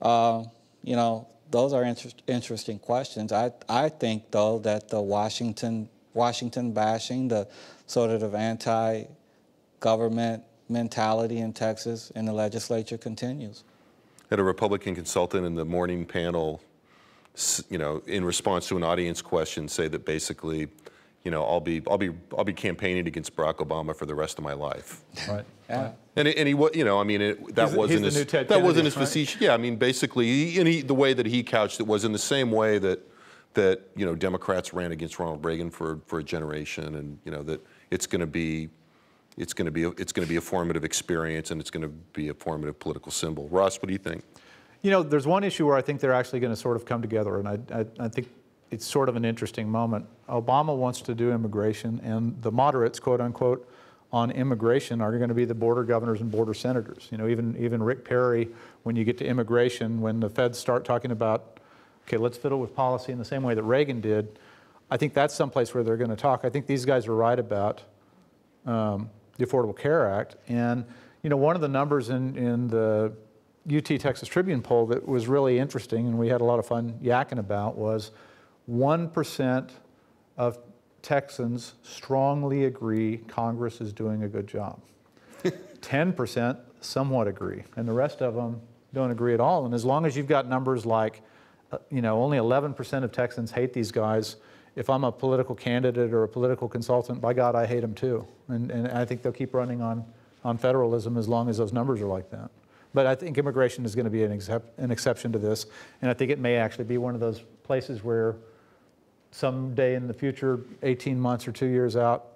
you know, those are interesting questions. I think, though, that the Washington bashing, the sort of anti-government mentality in Texas in the legislature continues. Had a Republican consultant in the morning panel, you know, in response to an audience question, say that basically, you know, I'll be campaigning against Barack Obama for the rest of my life. Right. Yeah. And he, you know, I mean, that wasn't his facetious. Yeah, I mean, basically, the way that he couched it was in the same way that you know, Democrats ran against Ronald Reagan for a generation, and you know that it's going to be a formative experience, and it's going to be a formative political symbol. Ross, what do you think? You know, there's one issue where I think they're actually going to sort of come together, and I think it's sort of an interesting moment. Obama wants to do immigration, and the moderates, quote unquote, on immigration are going to be the border governors and border senators. You know, even Rick Perry, when you get to immigration, when the feds start talking about, okay, let's fiddle with policy in the same way that Reagan did, I think that's someplace where they're going to talk. I think these guys are right about the Affordable Care Act. And, you know, one of the numbers in the UT Texas Tribune poll that was really interesting, and we had a lot of fun yakking about, was 1% of Texans strongly agree Congress is doing a good job. 10% somewhat agree, and the rest of them don't agree at all. And as long as you've got numbers like, you know, only 11% of Texans hate these guys, if I'm a political candidate or a political consultant, by God, I hate them too. And I think they'll keep running on federalism as long as those numbers are like that. But I think immigration is going to be an exception to this, and I think it may actually be one of those places where someday in the future, 18 months or 2 years out,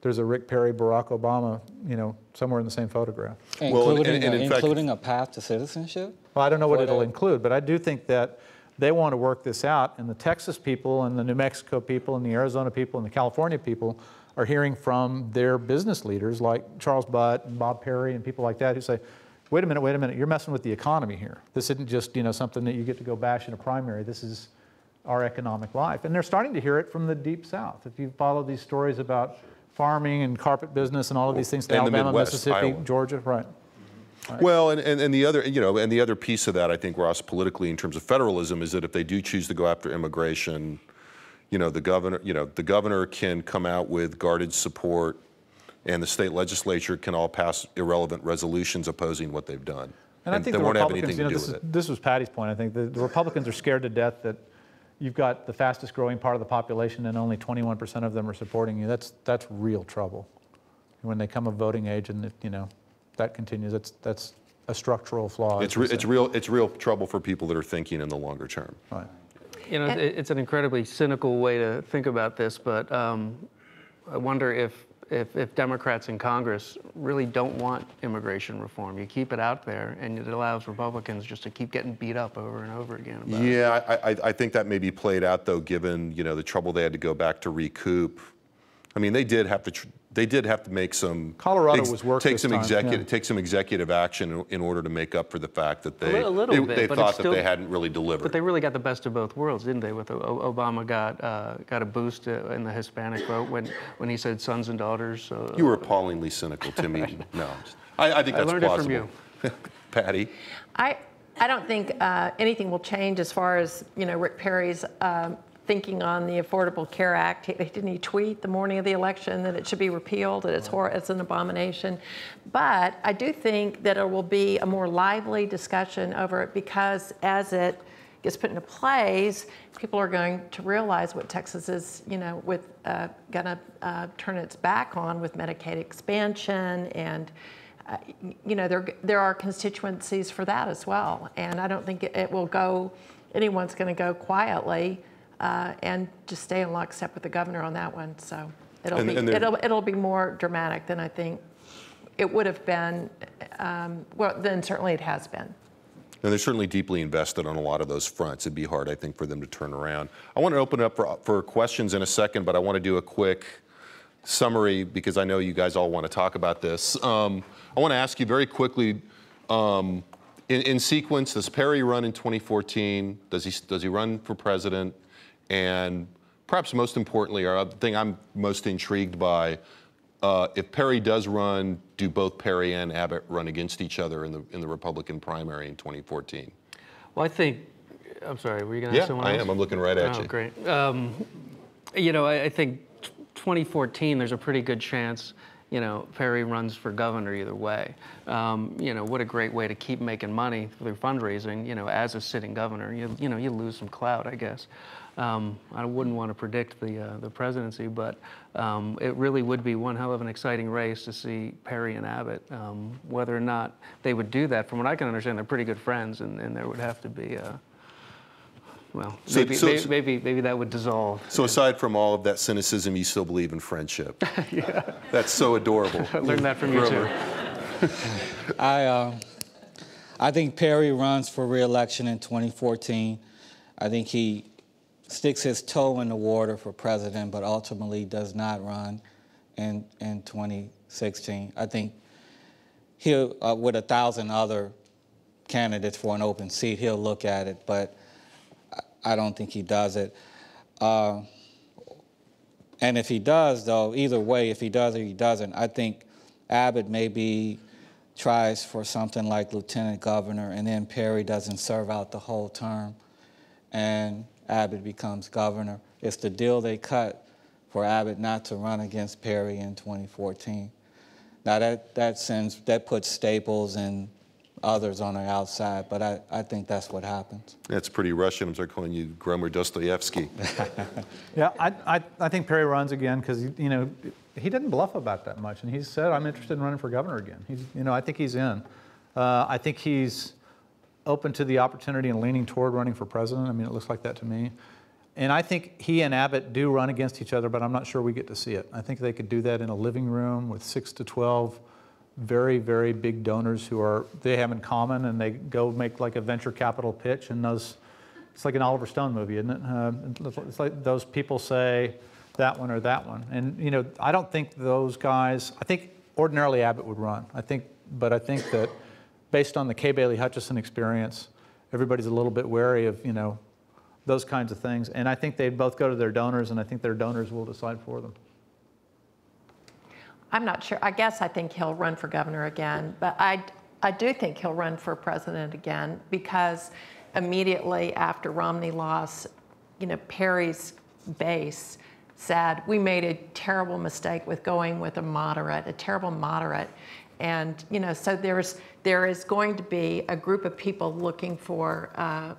there's a Rick Perry, Barack Obama, you know, somewhere in the same photograph. Including a path to citizenship? Well, I don't know what it'll include, but I do think that they want to work this out, and the Texas people and the New Mexico people and the Arizona people and the California people are hearing from their business leaders like Charles Butt and Bob Perry and people like that who say, wait a minute, you're messing with the economy here. This isn't just, you know, something that you get to go bash in a primary. This is our economic life. And they're starting to hear it from the Deep South. If you follow these stories about farming and carpet business and all of these things, Alabama, Mississippi, Iowa. Georgia, right. Well, and the other, you know, and the other piece of that, I think, Ross, politically in terms of federalism, is that if they do choose to go after immigration, you know, the governor can come out with guarded support and the state legislature can all pass irrelevant resolutions opposing what they've done. And I think they the won't have Republicans, anything to do with it. this was Patty's point. I think the Republicans are scared to death that you've got the fastest growing part of the population and only 21% of them are supporting you. That's real trouble. When they come of voting age and that continues, that's a structural flaw. It's real trouble for people that are thinking in the longer term. Right. It's an incredibly cynical way to think about this, but I wonder if Democrats in Congress really don't want immigration reform. You keep it out there, and it allows Republicans just to keep getting beat up over and over again about it. Yeah, I think that may be played out, though, given the trouble they had to go back to recoup. I mean, they did have to make some Colorado was work take this some time, executive action in order to make up for the fact that they thought that they hadn't really delivered. But they really got the best of both worlds, didn't they? With Obama got a boost in the Hispanic vote when he said sons and daughters. You were appallingly cynical, Timmy. No, I think that's learned plausible. it from you. Patty. I don't think anything will change as far as Rick Perry's thinking on the Affordable Care Act. Didn't he tweet the morning of the election that it should be repealed, that it's an abomination? But I do think that there will be a more lively discussion over it, because as it gets put into place, people are going to realize what Texas is, going to turn its back on with Medicaid expansion, and there are constituencies for that as well. And I don't think anyone's going to go quietly and just stay in lockstep with the governor on that one. So it'll be more dramatic than I think it would have been. Then certainly it has been. And they're certainly deeply invested on a lot of those fronts. It'd be hard, I think, for them to turn around. I want to open it up for questions in a second, but I want to do a quick summary because I know you guys all want to talk about this. I want to ask you very quickly, in sequence, does Perry run in 2014? Does he run for president? And perhaps most importantly, or the thing I'm most intrigued by, if Perry does run, do both Perry and Abbott run against each other in the Republican primary in 2014? Well, I'm sorry, were you going to ask someone else? I am. I'm looking right at you. Oh, great. I think 2014, there's a pretty good chance, Perry runs for governor either way. What a great way to keep making money through fundraising, as a sitting governor. You lose some clout, I guess. I wouldn't want to predict the presidency, but it really would be one hell of an exciting race to see Perry and Abbott. Whether or not they would do that, from what I can understand, they're pretty good friends, and there would have to be maybe that would dissolve. So aside from all of that cynicism, you still believe in friendship. Yeah. That's so adorable. I learned that from you too. I think Perry runs for re-election in 2014. I think he sticks his toe in the water for president, but ultimately does not run in 2016. I think he'll, with 1,000 other candidates for an open seat, he'll look at it, but I don't think he does it. And if he does, though, either way, if he does or he doesn't, I think Abbott maybe tries for something like lieutenant governor, and then Perry doesn't serve out the whole term, and Abbott becomes governor. It's the deal they cut for Abbott not to run against Perry in 2014. Now that puts Staples and others on the outside, but I think that's what happens. That's pretty Russian. I'm start calling you Gromer Dostoevsky. Yeah, I think Perry runs again because he didn't bluff about that much, and he said, "I'm interested in running for governor again." I think he's in. I think he's open to the opportunity and leaning toward running for president. I mean, it looks like that to me. And I think he and Abbott do run against each other, but I'm not sure we get to see it. I think they could do that in a living room with 6 to 12 very, very big donors who they have in common, and they go make like a venture capital pitch, and it's like an Oliver Stone movie, isn't it? It's like those people say that one or that one. And, I don't think those guys, I think ordinarily Abbott would run. But I think that based on the Kay Bailey Hutchison experience, everybody's a little bit wary of, those kinds of things. And I think they'd both go to their donors, and I think their donors will decide for them. I'm not sure. I guess I think he'll run for governor again, but I do think he'll run for president again, because immediately after Romney lost, Perry's base said, we made a terrible mistake with going with a terrible moderate. And, you know, so there is going to be a group of people looking for a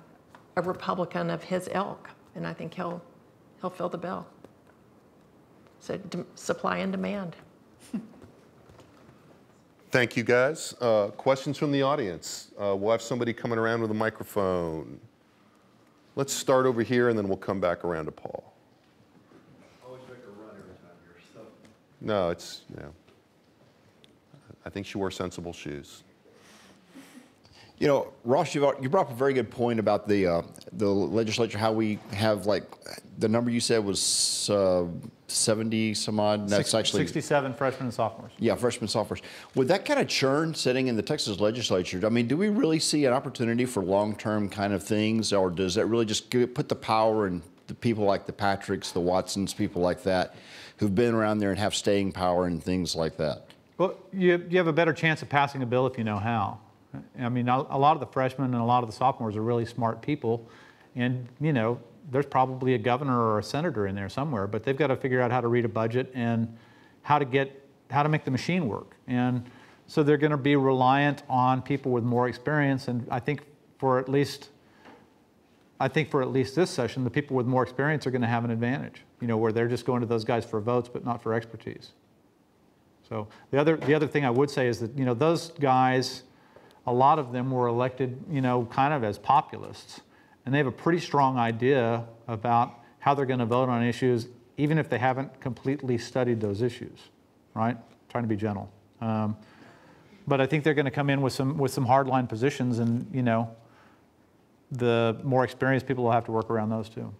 Republican of his ilk, and I think he'll fill the bill. So supply and demand. Thank you, guys. Questions from the audience? We'll have somebody coming around with a microphone. Let's start over here, and then we'll come back around to Paul. Always make a run every time you're so. No, it's, you know, I think she wore sensible shoes. You know, Ross, you brought up a very good point about the legislature, how we have, like, the number you said was 70 some odd. That's actually 67 freshmen and sophomores. Yeah, freshmen and sophomores. With that kind of churn sitting in the Texas legislature, I mean, do we really see an opportunity for long-term kind of things, or does that really just put the power in the people like the Patricks, the Watsons, people like that, who've been around there and have staying power and things like that? Well, you have a better chance of passing a bill if you know how. I mean, a lot of the freshmen and a lot of the sophomores are really smart people, and, you know, there's probably a governor or a senator in there somewhere, but they've got to figure out how to read a budget and how to make the machine work. And so they're going to be reliant on people with more experience, and I think for at least this session, the people with more experience are going to have an advantage, you know, where they're just going to those guys for votes but not for expertise. So the other thing I would say is that, you know, those guys, a lot of them were elected, you know, kind of as populists, and they have a pretty strong idea about how they're going to vote on issues, even if they haven't completely studied those issues, right? Trying to be gentle. But I think they're going to come in with some hardline positions, and, you know, the more experienced people will have to work around those too.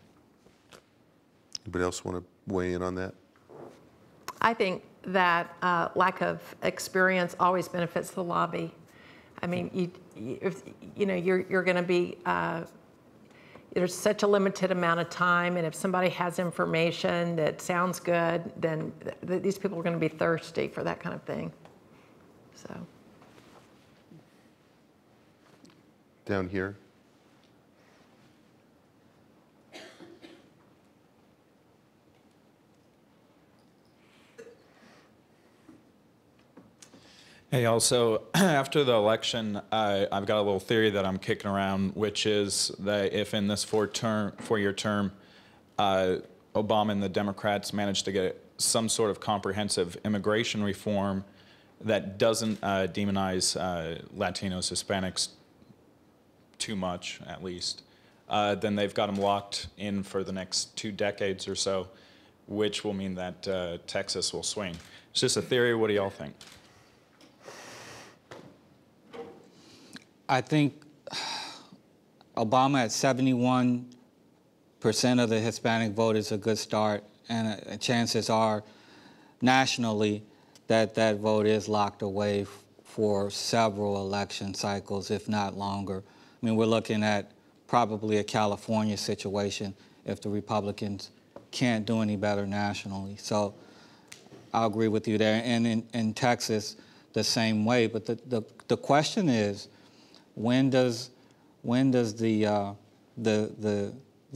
Anybody else want to weigh in on that? I think that lack of experience always benefits the lobby. I mean, you're going to be, there's such a limited amount of time, and if somebody has information that sounds good, then these people are going to be thirsty for that kind of thing. So. Down here. Hey, also, after the election, I've got a little theory that I'm kicking around, which is that if in this four-year term, Obama and the Democrats managed to get some sort of comprehensive immigration reform that doesn't demonize Latinos, Hispanics too much, at least, then they've got them locked in for the next 2 decades or so, which will mean that Texas will swing. It's just a theory. What do y'all think? I think Obama at 71% of the Hispanic vote is a good start, and chances are nationally that that vote is locked away for several election cycles, if not longer. I mean, we're looking at probably a California situation if the Republicans can't do any better nationally. So I'll agree with you there. And in Texas, the same way. But the question is, when does the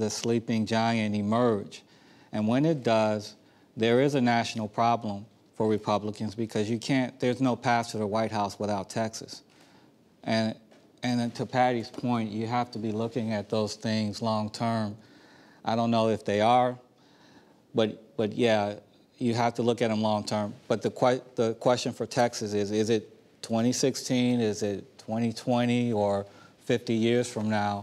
sleeping giant emerge? And when it does, there is a national problem for Republicans, because there's no path to the White House without Texas. And to Patty's point, you have to be looking at those things long term. I don't know if they are, but yeah, you have to look at them long term. But the question for Texas is it 2016, is it 2020, or 50 years from now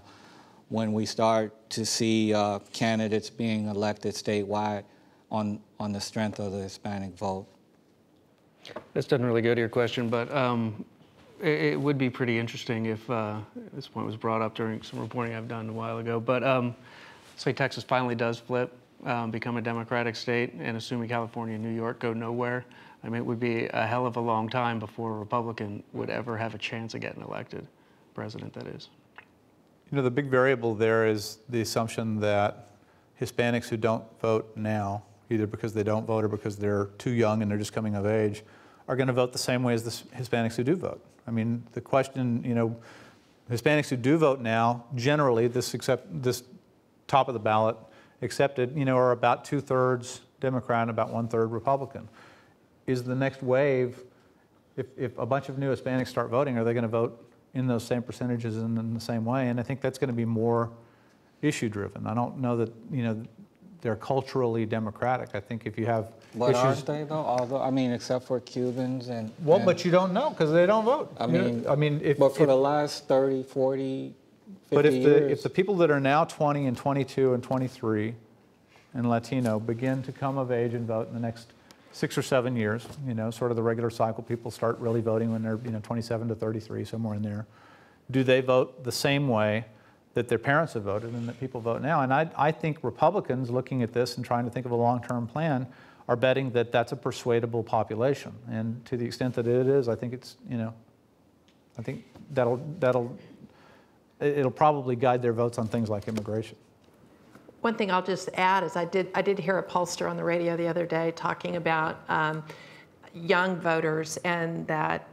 when we start to see candidates being elected statewide on the strength of the Hispanic vote? This doesn't really go to your question, but it would be pretty interesting if this point was brought up during some reporting I've done a while ago. But say Texas finally does flip, become a Democratic state, and assuming California and New York go nowhere, I mean, it would be a hell of a long time before a Republican would ever have a chance of getting elected, president, that is. You know, the big variable there is the assumption that Hispanics who don't vote now, either because they don't vote or because they're too young and they're just coming of age, are going to vote the same way as the Hispanics who do vote. I mean, the question, you know, Hispanics who do vote now, generally, this top of the ballot accepted, you know, are about 2/3 Democrat and about 1/3 Republican. Is the next wave, if a bunch of new Hispanics start voting, are they going to vote in those same percentages and in the same way? And I think that's going to be more issue-driven. I don't know that, they're culturally democratic. I think if you have But issues... aren't they, though? Although, I mean, except for Cubans and... Well, and, but you don't know because they don't vote. I mean, if, but for the last 30, 40, 50 but years... if the people that are now 20 and 22 and 23 and Latino begin to come of age and vote in the next 6 or 7 years, sort of the regular cycle, people start really voting when they're 27 to 33, somewhere in there. Do they vote the same way that their parents have voted and that people vote now? And I think Republicans, looking at this and trying to think of a long-term plan, are betting that that's a persuadable population. And to the extent that it is, I think it's, I think it'll probably guide their votes on things like immigration. One thing I'll just add is I did hear a pollster on the radio the other day talking about young voters, and that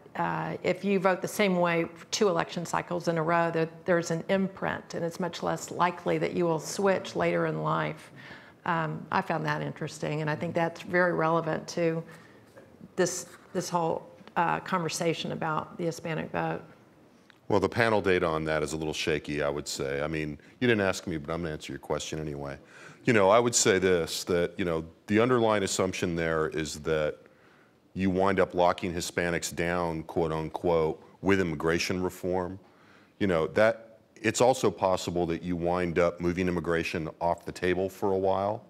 if you vote the same way for 2 election cycles in a row, that there's an imprint, and it's much less likely that you will switch later in life. I found that interesting, and I think that's very relevant to this whole conversation about the Hispanic vote. Well, the panel data on that is a little shaky, I would say. I mean, you didn't ask me, but I'm going to answer your question anyway. I would say this, that, the underlying assumption there is that you wind up locking Hispanics down, quote unquote, with immigration reform. That it's also possible that you wind up moving immigration off the table for a while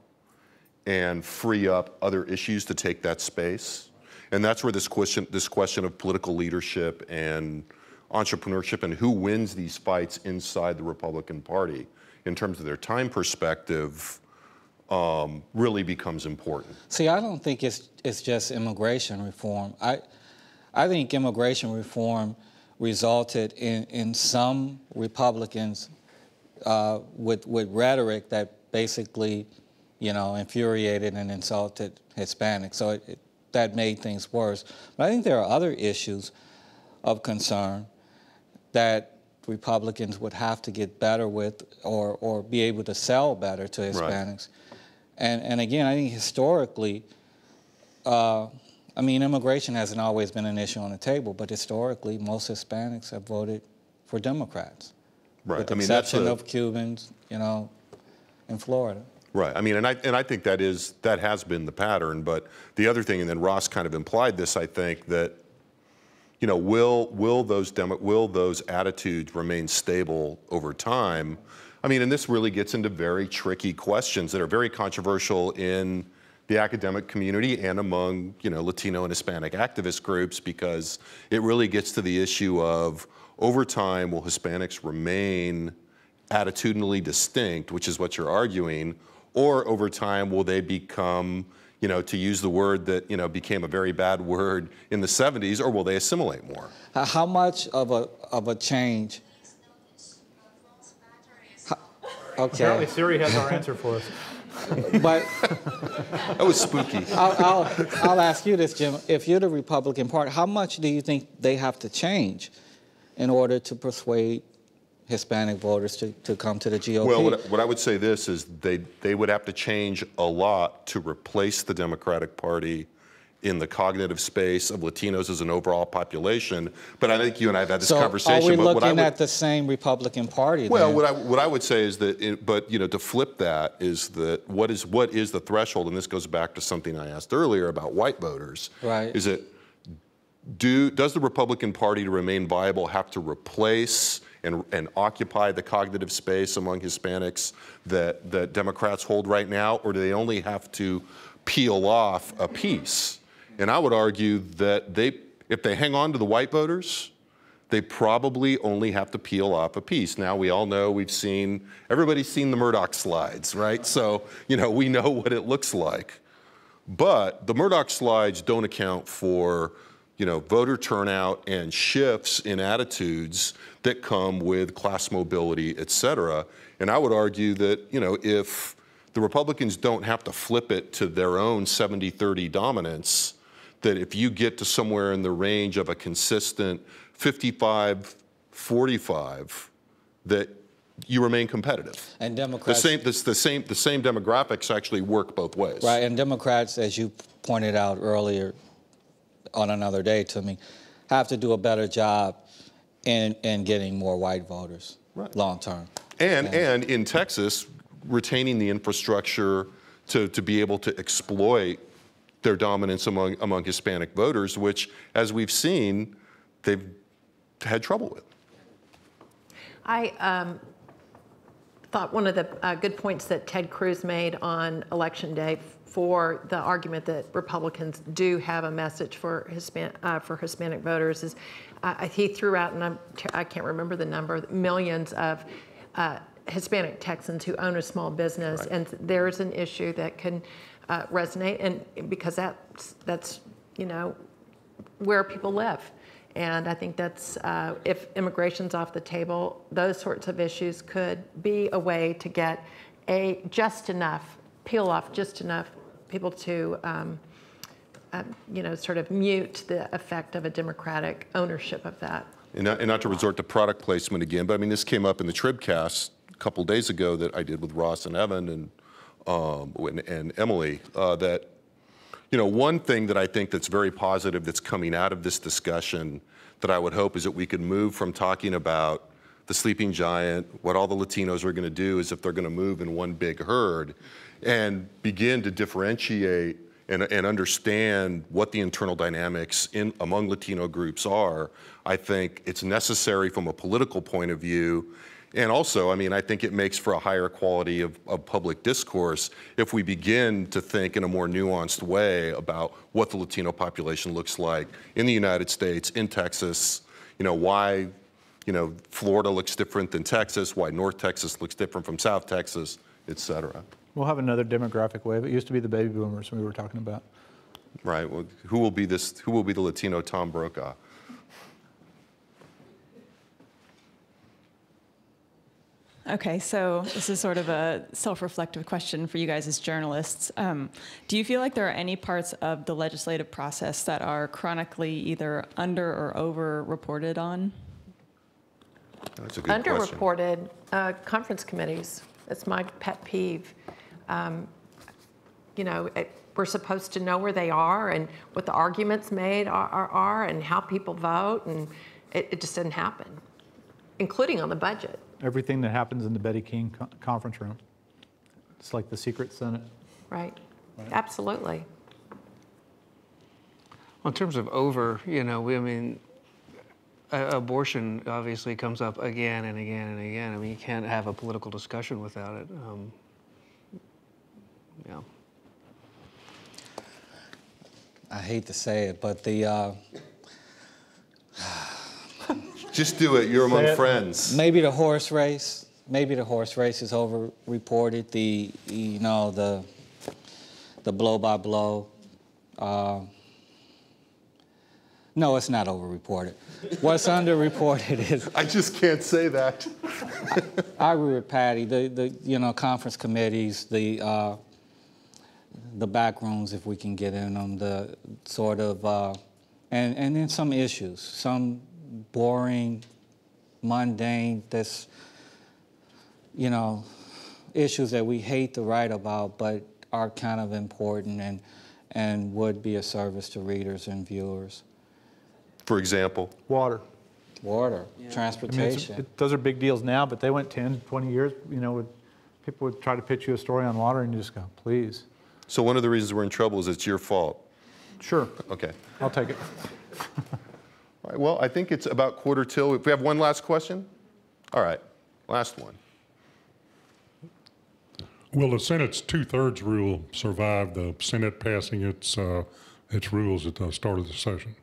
and free up other issues to take that space. And that's where this question of political leadership and entrepreneurship and who wins these fights inside the Republican Party in terms of their time perspective really becomes important. See, I don't think it's just immigration reform. I think immigration reform resulted in some Republicans with rhetoric that basically, infuriated and insulted Hispanics. So that made things worse. But I think there are other issues of concern that Republicans would have to get better with or be able to sell better to Hispanics. Right. And again, I think historically, immigration hasn't always been an issue on the table, but historically, most Hispanics have voted for Democrats. Right. With the exception of Cubans, in Florida. Right. And I think that has been the pattern. But the other thing, and then Ross kind of implied this, I think, that will those attitudes remain stable over time? And this really gets into very tricky questions that are very controversial in the academic community and among Latino and Hispanic activist groups, because it really gets to the issue of, over time, will Hispanics remain attitudinally distinct, which is what you're arguing, or over time will they become, to use the word that became a very bad word in the 70s, or will they assimilate more? How much of a change? Okay. Apparently Siri has our answer for us. But that was spooky. I'll ask you this, Jim. If you're the Republican Party, how much do you think they have to change in order to persuade Hispanic voters to come to the GOP? Well, what I would say this is they would have to change a lot to replace the Democratic Party in the cognitive space of Latinos as an overall population. But I think you and I have had this conversation. So are we looking at the same Republican Party Well, then? what I would say is that, to flip that is that what is the threshold, and this goes back to something I asked earlier about white voters. Right. Is it, does the Republican Party to remain viable have to replace and occupy the cognitive space among Hispanics that Democrats hold right now, or do they only have to peel off a piece? And I would argue that if they hang on to the white voters, they probably only have to peel off a piece. Now, we all know, everybody's seen the Murdoch slides, right? So, we know what it looks like. But the Murdoch slides don't account for, voter turnout and shifts in attitudes that come with class mobility, et cetera. And I would argue that, if the Republicans don't have to flip it to their own 70-30 dominance, that if you get to somewhere in the range of a consistent 55-45, that you remain competitive. And Democrats, The same demographics actually work both ways. right? And Democrats, as you pointed out earlier on another day to me, have to do a better job in getting more white voters, right, long term. And in Texas, retaining the infrastructure to be able to exploit their dominance among Hispanic voters, which, as we've seen, they've had trouble with. I thought one of the good points that Ted Cruz made on Election Day for the argument that Republicans do have a message for Hispanic voters is he threw out, and I can't remember the number, millions of Hispanic Texans who own a small business, right, and there's an issue that can resonate, and because that's you know where people live. And I think that's, if immigration's off the table, those sorts of issues could be a way to get peel off just enough people to, sort of mute the effect of a Democratic ownership of that. And not to resort to product placement again, but I mean, this came up in the Tribcast a couple days ago that I did with Ross and Evan and Emily, that, you know, one thing that I think that's very positive that's coming out of this discussion that I would hope is that we could move from talking about the sleeping giant, what all the Latinos are going to do is if they're going to move in one big herd, and begin to differentiate and understand what the internal dynamics among Latino groups are. I think it's necessary from a political point of view. And also, I mean, I think it makes for a higher quality of public discourse if we begin to think in a more nuanced way about what the Latino population looks like in the United States, in Texas, you know, why, you know, Florida looks different than Texas, why North Texas looks different from South Texas, et cetera. We'll have another demographic wave. It used to be the baby boomers we were talking about. Right, well, who will be the Latino Tom Brokaw? Okay, so this is sort of a self-reflective question for you guys as journalists. Do you feel like there are any parts of the legislative process that are chronically either under or over-reported on? That's a good question. Underreported conference committees. That's my pet peeve. You know, we're supposed to know where they are and what the arguments made are and how people vote, and it just didn't happen, including on the budget. Everything that happens in the Betty King conference room. It's like the secret Senate. Right. Absolutely. Well, in terms of you know, I mean, abortion obviously comes up again and again and again. I mean, you can't have a political discussion without it. Yeah. I hate to say it, but the Just do it. You're among friends. maybe the horse race is over-reported. The blow by blow. No, it's not over-reported. What's under-reported is. I just can't say that. I agree with Patty. The conference committees, the back rooms, if we can get in them, the sort of, and then some issues, some boring, mundane, issues that we hate to write about, but are kind of important and would be a service to readers and viewers. For example? Water. Transportation. I mean, those are big deals now, but they went 10, 20 years, people would try to pitch you a story on water and you just go, please. So one of the reasons we're in trouble is it's your fault. Sure. Okay. I'll take it. All right, well, I think it's about quarter till. If we have one last question? All right, last one. Will the Senate's two-thirds rule survive the Senate passing its rules at the start of the session?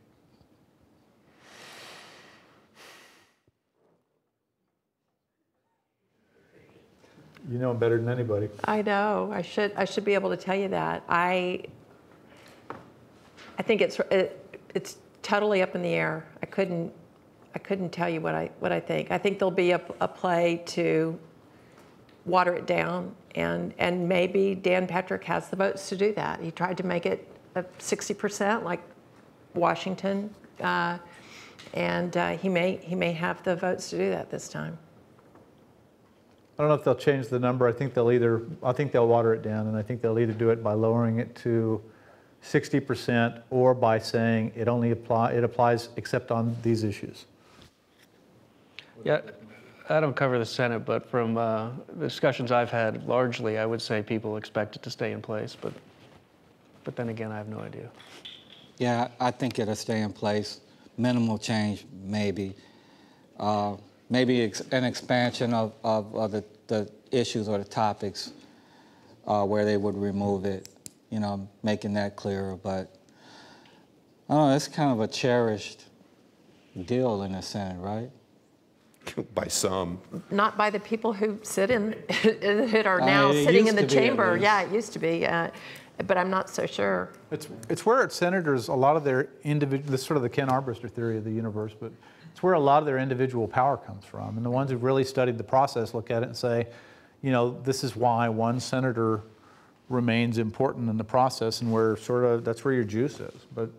You know better than anybody. I know. I should be able to tell you that. I think it's totally up in the air. I couldn't tell you what I think. I think there'll be a play to water it down, and maybe Dan Patrick has the votes to do that. He tried to make it 60% like Washington, and he may have the votes to do that this time. I don't know if they'll change the number. I think they'll water it down, and I think they'll either do it by lowering it to 60% or by saying it applies except on these issues. Yeah, I don't cover the Senate, but from the discussions I've had, largely I would say people expect it to stay in place, but then again, I have no idea. Yeah, I think it'll stay in place. Minimal change, maybe. Maybe an expansion of the issues or the topics where they would remove it, you know, making that clearer. But I don't know, it's kind of a cherished deal in the Senate, right? By some. Not by the people who sit in, that are now sitting in the chamber. Yeah, it used to be, but I'm not so sure. It's where senators, a lot of their individual, this is sort of the Ken Armbruster theory of the universe, but it's where a lot of their individual power comes from. And the ones who've really studied the process look at it and say, you know, this is why one senator remains important in the process, and where sort of, that's where your juice is. But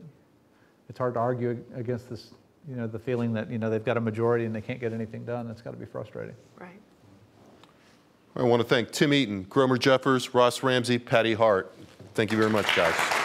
it's hard to argue against this, you know, the feeling that, you know, they've got a majority and they can't get anything done. That's got to be frustrating. Right. I want to thank Tim Eaton, Gromer Jeffers, Ross Ramsey, Patty Hart. Thank you very much, guys.